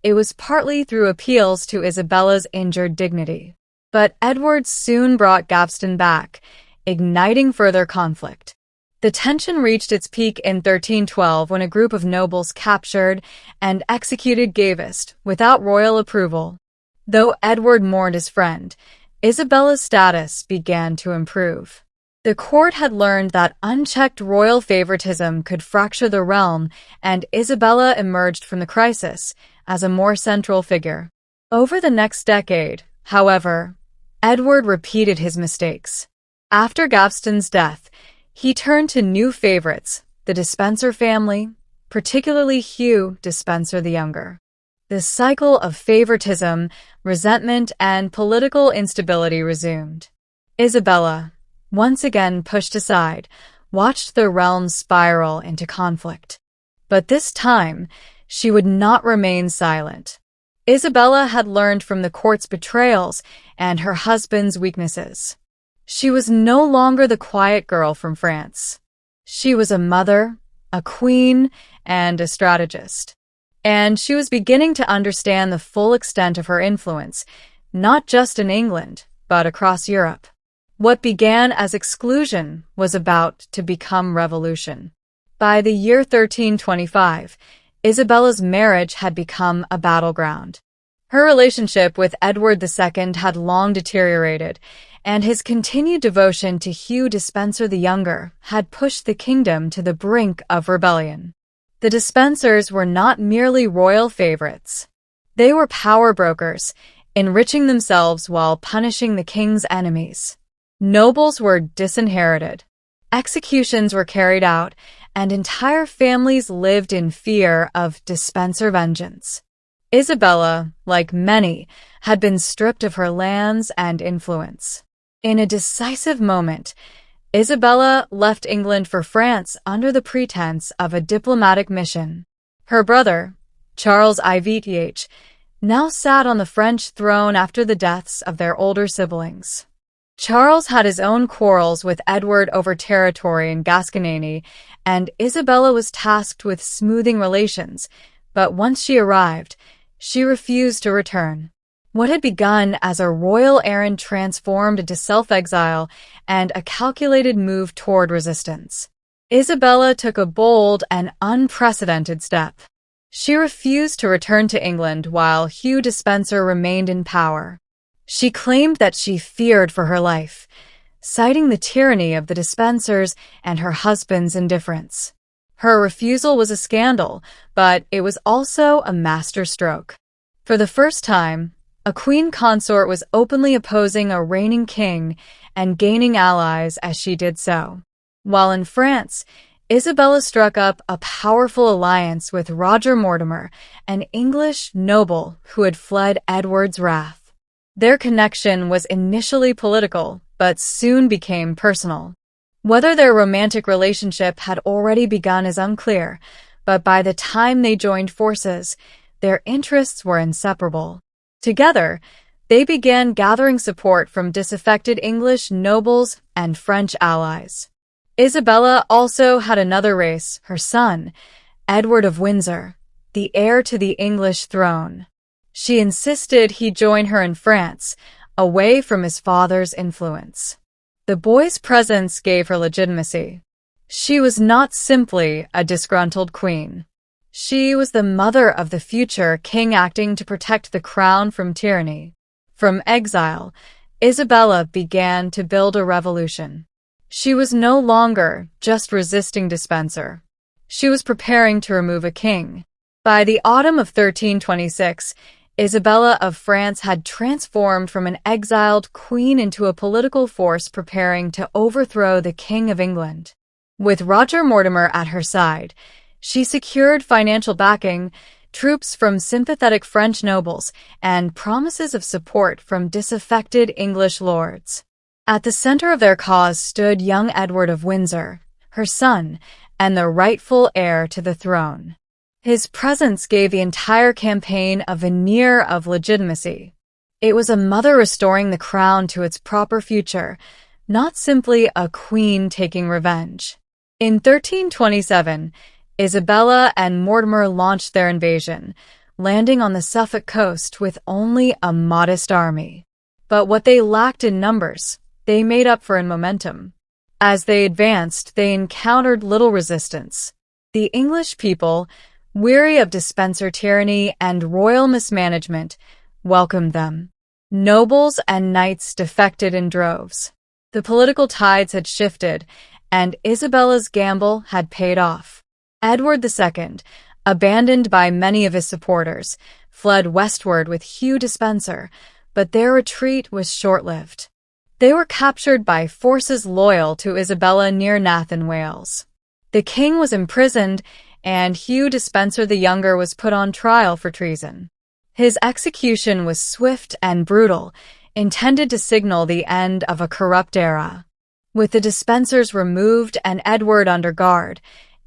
Speaker 1: it was partly through appeals to Isabella's injured dignity. But Edward soon brought Gaveston back, igniting further conflict. The tension reached its peak in 1312 when a group of nobles captured and executed Gaveston without royal approval. Though Edward mourned his friend, Isabella's status began to improve. The court had learned that unchecked royal favoritism could fracture the realm, and Isabella emerged from the crisis as a more central figure. Over the next decade, however, Edward repeated his mistakes. After Gaveston's death, he turned to new favorites, the Despencer family, particularly Hugh Despencer the Younger. The cycle of favoritism, resentment, and political instability resumed. Isabella, once again pushed aside, watched the realm spiral into conflict. But this time, she would not remain silent. Isabella had learned from the court's betrayals and her husband's weaknesses. She was no longer the quiet girl from France. She was a mother, a queen, and a strategist. And she was beginning to understand the full extent of her influence, not just in England, but across Europe. What began as exclusion was about to become revolution. By the year 1325, Isabella's marriage had become a battleground. Her relationship with Edward II had long deteriorated, and his continued devotion to Hugh Despencer the Younger had pushed the kingdom to the brink of rebellion. The Despensers were not merely royal favorites. They were power brokers, enriching themselves while punishing the king's enemies. Nobles were disinherited. Executions were carried out, and entire families lived in fear of Despencer vengeance. Isabella, like many, had been stripped of her lands and influence. In a decisive moment, Isabella left England for France under the pretense of a diplomatic mission. Her brother, Charles IVth, now sat on the French throne after the deaths of their older siblings. Charles had his own quarrels with Edward over territory in Gascony, and Isabella was tasked with smoothing relations, but once she arrived, she refused to return. What had begun as a royal errand transformed into self-exile and a calculated move toward resistance. Isabella took a bold and unprecedented step. She refused to return to England while Hugh Despenser remained in power. She claimed that she feared for her life, citing the tyranny of the Despensers and her husband's indifference. Her refusal was a scandal, but it was also a masterstroke. For the first time, a queen consort was openly opposing a reigning king and gaining allies as she did so. While in France, Isabella struck up a powerful alliance with Roger Mortimer, an English noble who had fled Edward's wrath. Their connection was initially political, but soon became personal. Whether their romantic relationship had already begun is unclear, but by the time they joined forces, their interests were inseparable. Together, they began gathering support from disaffected English nobles and French allies. Isabella also had another race, her son, Edward of Windsor, the heir to the English throne. She insisted he join her in France, away from his father's influence. The boy's presence gave her legitimacy. She was not simply a disgruntled queen. She was the mother of the future king acting to protect the crown from tyranny. From exile, Isabella began to build a revolution. She was no longer just resisting Despenser. She was preparing to remove a king. By the autumn of 1326, Isabella of France had transformed from an exiled queen into a political force preparing to overthrow the King of England. With Roger Mortimer at her side, she secured financial backing, troops from sympathetic French nobles, and promises of support from disaffected English lords. At the center of their cause stood young Edward of Windsor, her son, and the rightful heir to the throne. His presence gave the entire campaign a veneer of legitimacy. It was a mother restoring the crown to its proper future, not simply a queen taking revenge. In 1327, Isabella and Mortimer launched their invasion, landing on the Suffolk coast with only a modest army. But what they lacked in numbers, they made up for in momentum. As they advanced, they encountered little resistance. The English people, weary of Despenser tyranny and royal mismanagement, welcomed them. Nobles and knights defected in droves. The political tides had shifted, and Isabella's gamble had paid off. Edward II, abandoned by many of his supporters, fled westward with Hugh Despenser, but their retreat was short-lived. They were captured by forces loyal to Isabella near Nath in Wales. The king was imprisoned, and Hugh Despenser the Younger was put on trial for treason. His execution was swift and brutal, intended to signal the end of a corrupt era. With the Despensers removed and Edward under guard,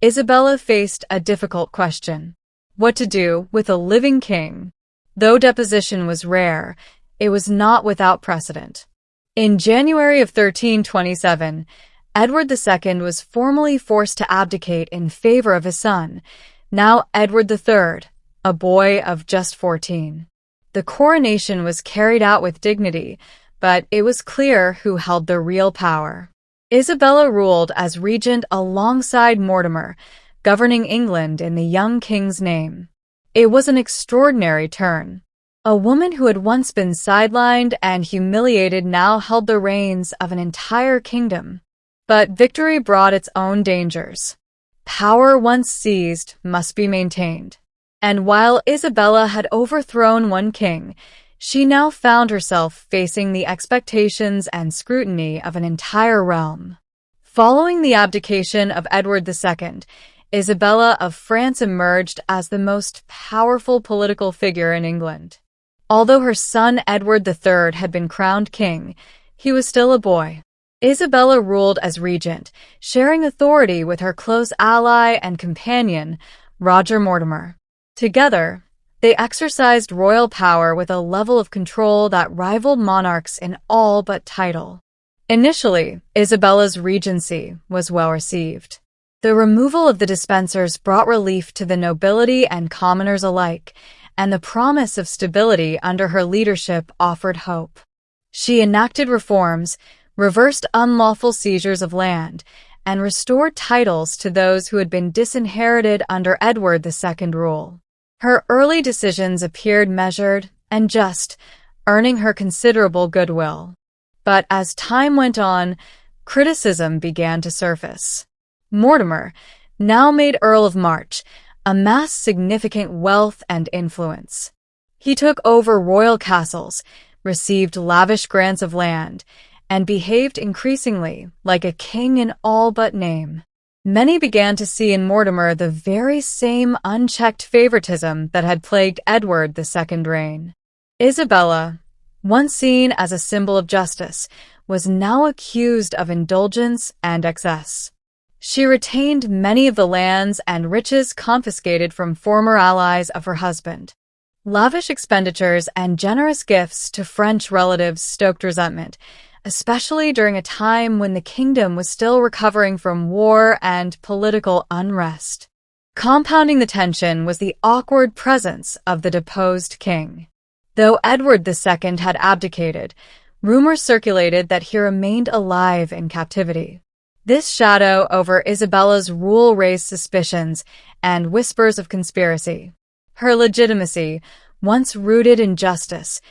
Speaker 1: Isabella faced a difficult question: what to do with a living king? Though deposition was rare, it was not without precedent. In January of 1327, Edward II was formally forced to abdicate in favor of his son, now Edward III, a boy of just 14. The coronation was carried out with dignity, but it was clear who held the real power. Isabella ruled as regent alongside Mortimer, governing England in the young king's name. It was an extraordinary turn. A woman who had once been sidelined and humiliated now held the reins of an entire kingdom. But victory brought its own dangers. Power once seized must be maintained. And while Isabella had overthrown one king, she now found herself facing the expectations and scrutiny of an entire realm. Following the abdication of Edward II, Isabella of France emerged as the most powerful political figure in England. Although her son Edward III had been crowned king, he was still a boy. Isabella ruled as regent, sharing authority with her close ally and companion, Roger Mortimer. Together, they exercised royal power with a level of control that rivaled monarchs in all but title. Initially, Isabella's regency was well received. The removal of the Despensers brought relief to the nobility and commoners alike, and the promise of stability under her leadership offered hope. She enacted reforms, reversed unlawful seizures of land, and restored titles to those who had been disinherited under Edward II's rule. Her early decisions appeared measured and just, earning her considerable goodwill. But as time went on, criticism began to surface. Mortimer, now made Earl of March, amassed significant wealth and influence. He took over royal castles, received lavish grants of land, and behaved increasingly like a king in all but name. Many began to see in Mortimer the very same unchecked favoritism that had plagued Edward II's reign. Isabella, once seen as a symbol of justice, was now accused of indulgence and excess. She retained many of the lands and riches confiscated from former allies of her husband. Lavish expenditures and generous gifts to French relatives stoked resentment, especially during a time when the kingdom was still recovering from war and political unrest. Compounding the tension was the awkward presence of the deposed king. Though Edward II had abdicated, rumors circulated that he remained alive in captivity. This shadow over Isabella's rule raised suspicions and whispers of conspiracy. Her legitimacy, once rooted in justice,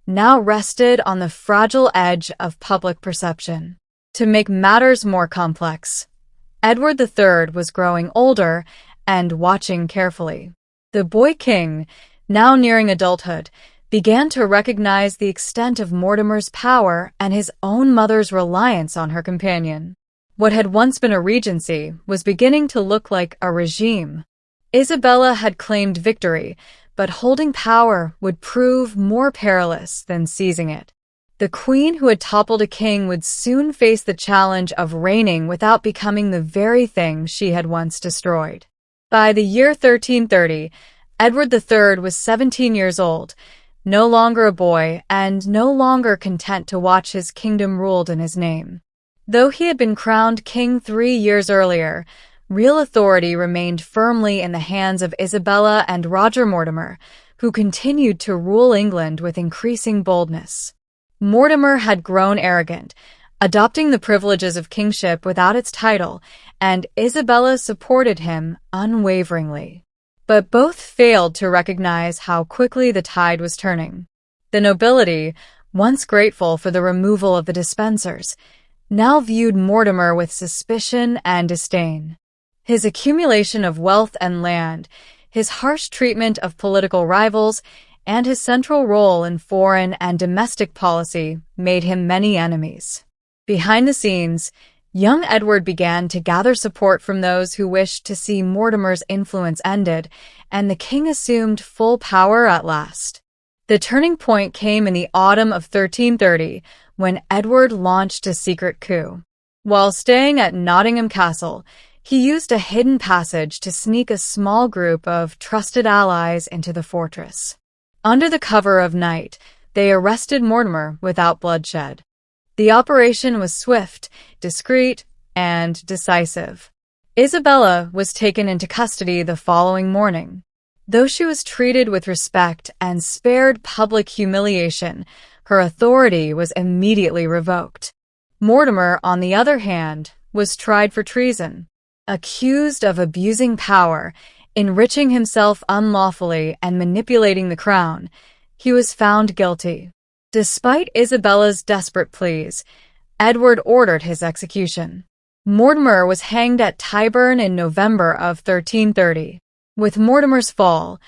Speaker 1: now rested on the fragile edge of public perception. To make matters more complex, Edward III was growing older and watching carefully. The boy king, now nearing adulthood, began to recognize the extent of Mortimer's power and his own mother's reliance on her companion. What had once been a regency was beginning to look like a regime. Isabella had claimed victory, but holding power would prove more perilous than seizing it. The queen who had toppled a king would soon face the challenge of reigning without becoming the very thing she had once destroyed. By the year 1330, Edward III was 17 years old, no longer a boy and no longer content to watch his kingdom ruled in his name. Though he had been crowned king 3 years earlier, real authority remained firmly in the hands of Isabella and Roger Mortimer, who continued to rule England with increasing boldness. Mortimer had grown arrogant, adopting the privileges of kingship without its title, and Isabella supported him unwaveringly. But both failed to recognize how quickly the tide was turning. The nobility, once grateful for the removal of the dispensers, now viewed Mortimer with suspicion and disdain. His accumulation of wealth and land, his harsh treatment of political rivals, and his central role in foreign and domestic policy made him many enemies. Behind the scenes, young Edward began to gather support from those who wished to see Mortimer's influence ended, and the king assumed full power at last. The turning point came in the autumn of 1330, when Edward launched a secret coup. While staying at Nottingham Castle, he used a hidden passage to sneak a small group of trusted allies into the fortress. Under the cover of night, they arrested Mortimer without bloodshed. The operation was swift, discreet, and decisive. Isabella was taken into custody the following morning. Though she was treated with respect and spared public humiliation, her authority was immediately revoked. Mortimer, on the other hand, was tried for treason. Accused of abusing power, enriching himself unlawfully, and manipulating the crown, he was found guilty. Despite Isabella's desperate pleas, Edward ordered his execution. Mortimer was hanged at Tyburn in November of 1330. With Mortimer's fall,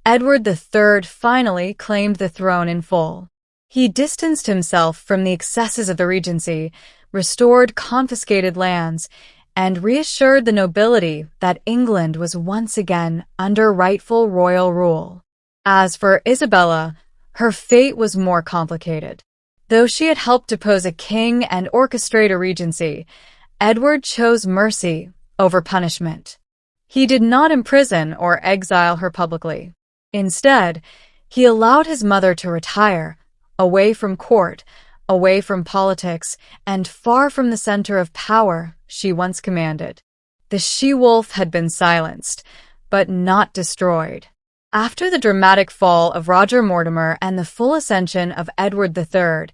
Speaker 1: Edward III finally claimed the throne in full. He distanced himself from the excesses of the regency, restored confiscated lands, and reassured the nobility that England was once again under rightful royal rule. As for Isabella, her fate was more complicated. Though she had helped depose a king and orchestrate a regency, Edward chose mercy over punishment. He did not imprison or exile her publicly. Instead, he allowed his mother to retire, away from court, away from politics, and far from the center of power she once commanded. The she-wolf had been silenced, but not destroyed. After the dramatic fall of Roger Mortimer and the full ascension of Edward III,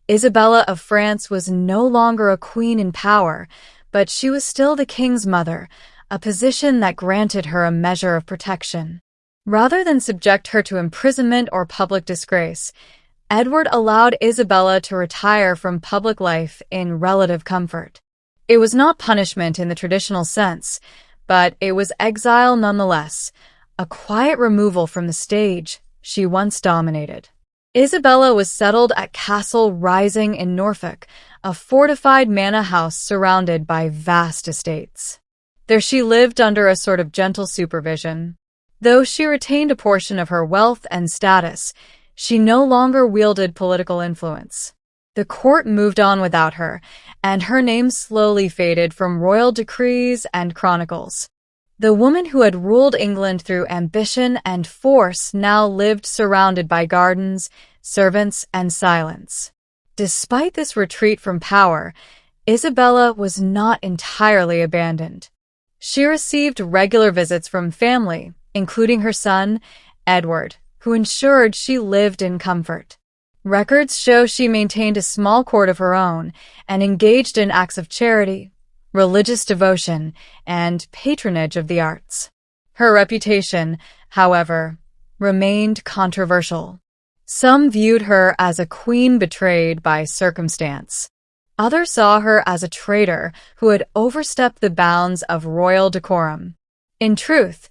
Speaker 1: Isabella of France was no longer a queen in power, but she was still the king's mother, a position that granted her a measure of protection. Rather than subject her to imprisonment or public disgrace, Edward allowed Isabella to retire from public life in relative comfort. It was not punishment in the traditional sense, but it was exile nonetheless, a quiet removal from the stage she once dominated. Isabella was settled at Castle Rising in Norfolk, a fortified manor house surrounded by vast estates. There she lived under a sort of gentle supervision. Though she retained a portion of her wealth and status, she no longer wielded political influence. The court moved on without her, and her name slowly faded from royal decrees and chronicles. The woman who had ruled England through ambition and force now lived surrounded by gardens, servants, and silence. Despite this retreat from power, Isabella was not entirely abandoned. She received regular visits from family, including her son, Edward, who ensured she lived in comfort. Records show she maintained a small court of her own and engaged in acts of charity, religious devotion, and patronage of the arts. Her reputation, however, remained controversial. Some viewed her as a queen betrayed by circumstance. Others saw her as a traitor who had overstepped the bounds of royal decorum. In truth,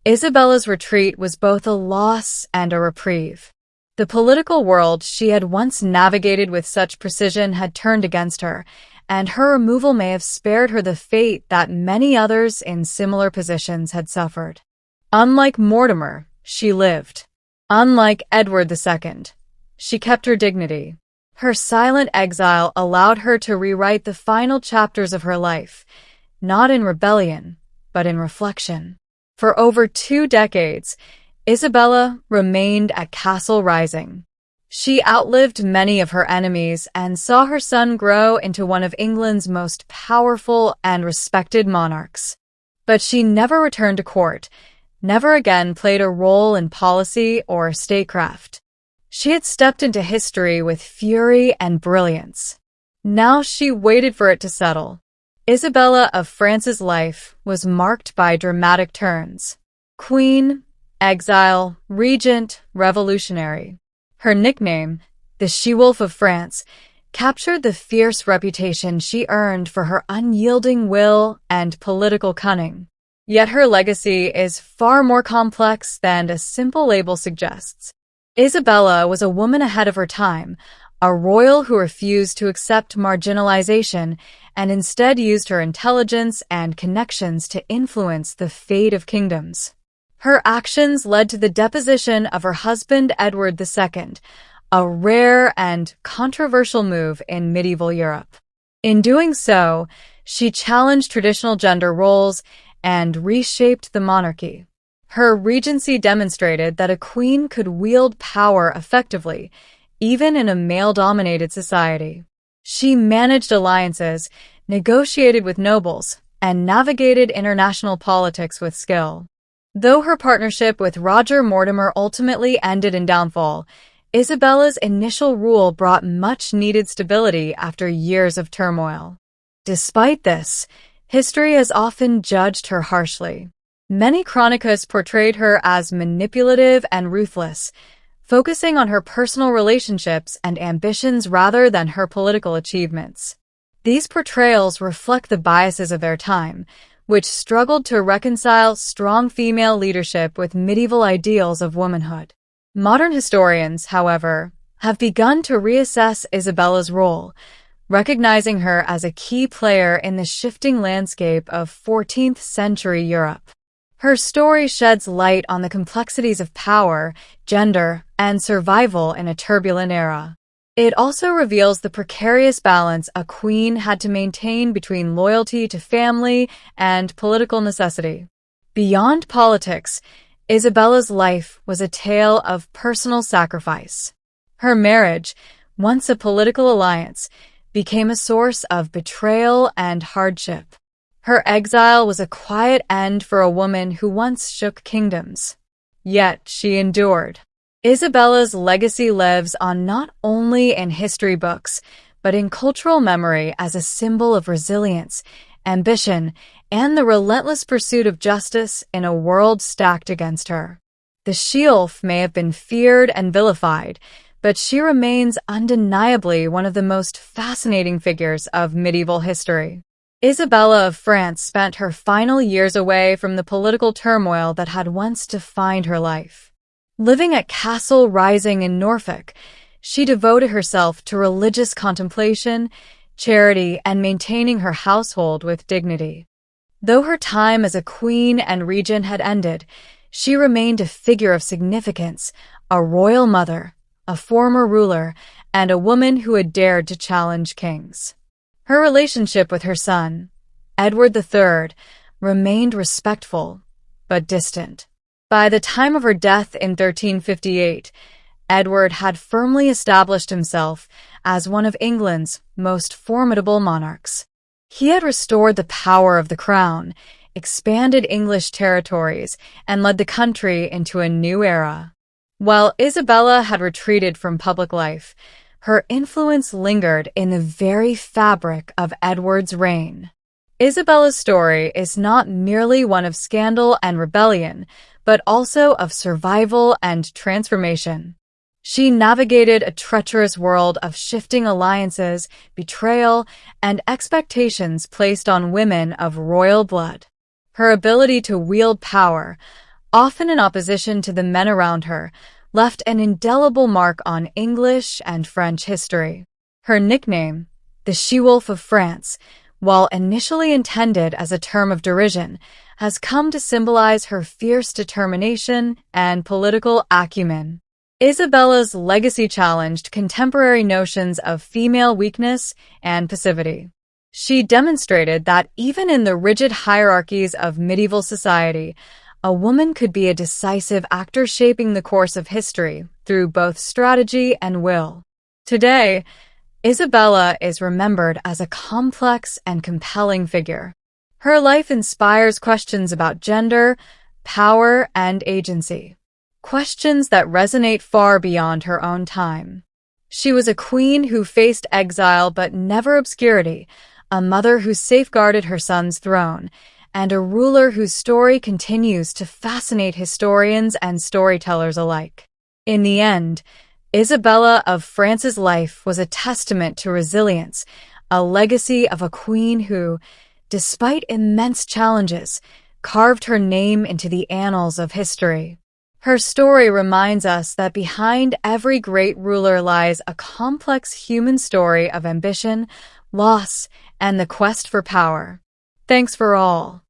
Speaker 1: Isabella's retreat was both a loss and a reprieve. The political world she had once navigated with such precision had turned against her, and her removal may have spared her the fate that many others in similar positions had suffered. Unlike Mortimer, she lived. Unlike Edward II, she kept her dignity. Her silent exile allowed her to rewrite the final chapters of her life, not in rebellion, but in reflection. For over 2 decades, Isabella remained at Castle Rising. She outlived many of her enemies and saw her son grow into one of England's most powerful and respected monarchs. But she never returned to court, never again played a role in policy or statecraft. She had stepped into history with fury and brilliance. Now she waited for it to settle. Isabella of France's life was marked by dramatic turns. Queen, exile, regent, revolutionary. Her nickname, the She-Wolf of France, captured the fierce reputation she earned for her unyielding will and political cunning. Yet her legacy is far more complex than a simple label suggests. Isabella was a woman ahead of her time, a royal who refused to accept marginalization and instead used her intelligence and connections to influence the fate of kingdoms. Her actions led to the deposition of her husband Edward II, a rare and controversial move in medieval Europe. In doing so, she challenged traditional gender roles and reshaped the monarchy. Her regency demonstrated that a queen could wield power effectively, even in a male-dominated society. She managed alliances, negotiated with nobles, and navigated international politics with skill. Though her partnership with Roger Mortimer ultimately ended in downfall, Isabella's initial rule brought much-needed stability after years of turmoil. Despite this, history has often judged her harshly. Many chroniclers portrayed her as manipulative and ruthless, focusing on her personal relationships and ambitions rather than her political achievements. These portrayals reflect the biases of their time, which struggled to reconcile strong female leadership with medieval ideals of womanhood. Modern historians, however, have begun to reassess Isabella's role, recognizing her as a key player in the shifting landscape of 14th-century Europe. Her story sheds light on the complexities of power, gender, and survival in a turbulent era. It also reveals the precarious balance a queen had to maintain between loyalty to family and political necessity. Beyond politics, Isabella's life was a tale of personal sacrifice. Her marriage, once a political alliance, became a source of betrayal and hardship. Her exile was a quiet end for a woman who once shook kingdoms. Yet she endured. Isabella's legacy lives on not only in history books, but in cultural memory as a symbol of resilience, ambition, and the relentless pursuit of justice in a world stacked against her. The she-wolf may have been feared and vilified, but she remains undeniably one of the most fascinating figures of medieval history. Isabella of France spent her final years away from the political turmoil that had once defined her life. Living at Castle Rising in Norfolk, she devoted herself to religious contemplation, charity, and maintaining her household with dignity. Though her time as a queen and regent had ended, she remained a figure of significance, a royal mother, a former ruler, and a woman who had dared to challenge kings. Her relationship with her son, Edward III, remained respectful but distant. By the time of her death in 1358, Edward had firmly established himself as one of England's most formidable monarchs. He had restored the power of the crown, expanded English territories, and led the country into a new era. While Isabella had retreated from public life, her influence lingered in the very fabric of Edward's reign. Isabella's story is not merely one of scandal and rebellion, but also of survival and transformation. She navigated a treacherous world of shifting alliances, betrayal, and expectations placed on women of royal blood. Her ability to wield power, often in opposition to the men around her, left an indelible mark on English and French history. Her nickname, the She-Wolf of France, while initially intended as a term of derision, has come to symbolize her fierce determination and political acumen. Isabella's legacy challenged contemporary notions of female weakness and passivity. She demonstrated that even in the rigid hierarchies of medieval society, a woman could be a decisive actor shaping the course of history through both strategy and will. Today, Isabella is remembered as a complex and compelling figure. Her life inspires questions about gender, power, and agency, questions that resonate far beyond her own time. She was a queen who faced exile but never obscurity, a mother who safeguarded her son's throne, and a ruler whose story continues to fascinate historians and storytellers alike. In the end, Isabella of France's life was a testament to resilience, a legacy of a queen who, despite immense challenges, carved her name into the annals of history. Her story reminds us that behind every great ruler lies a complex human story of ambition, loss, and the quest for power. Thanks for all.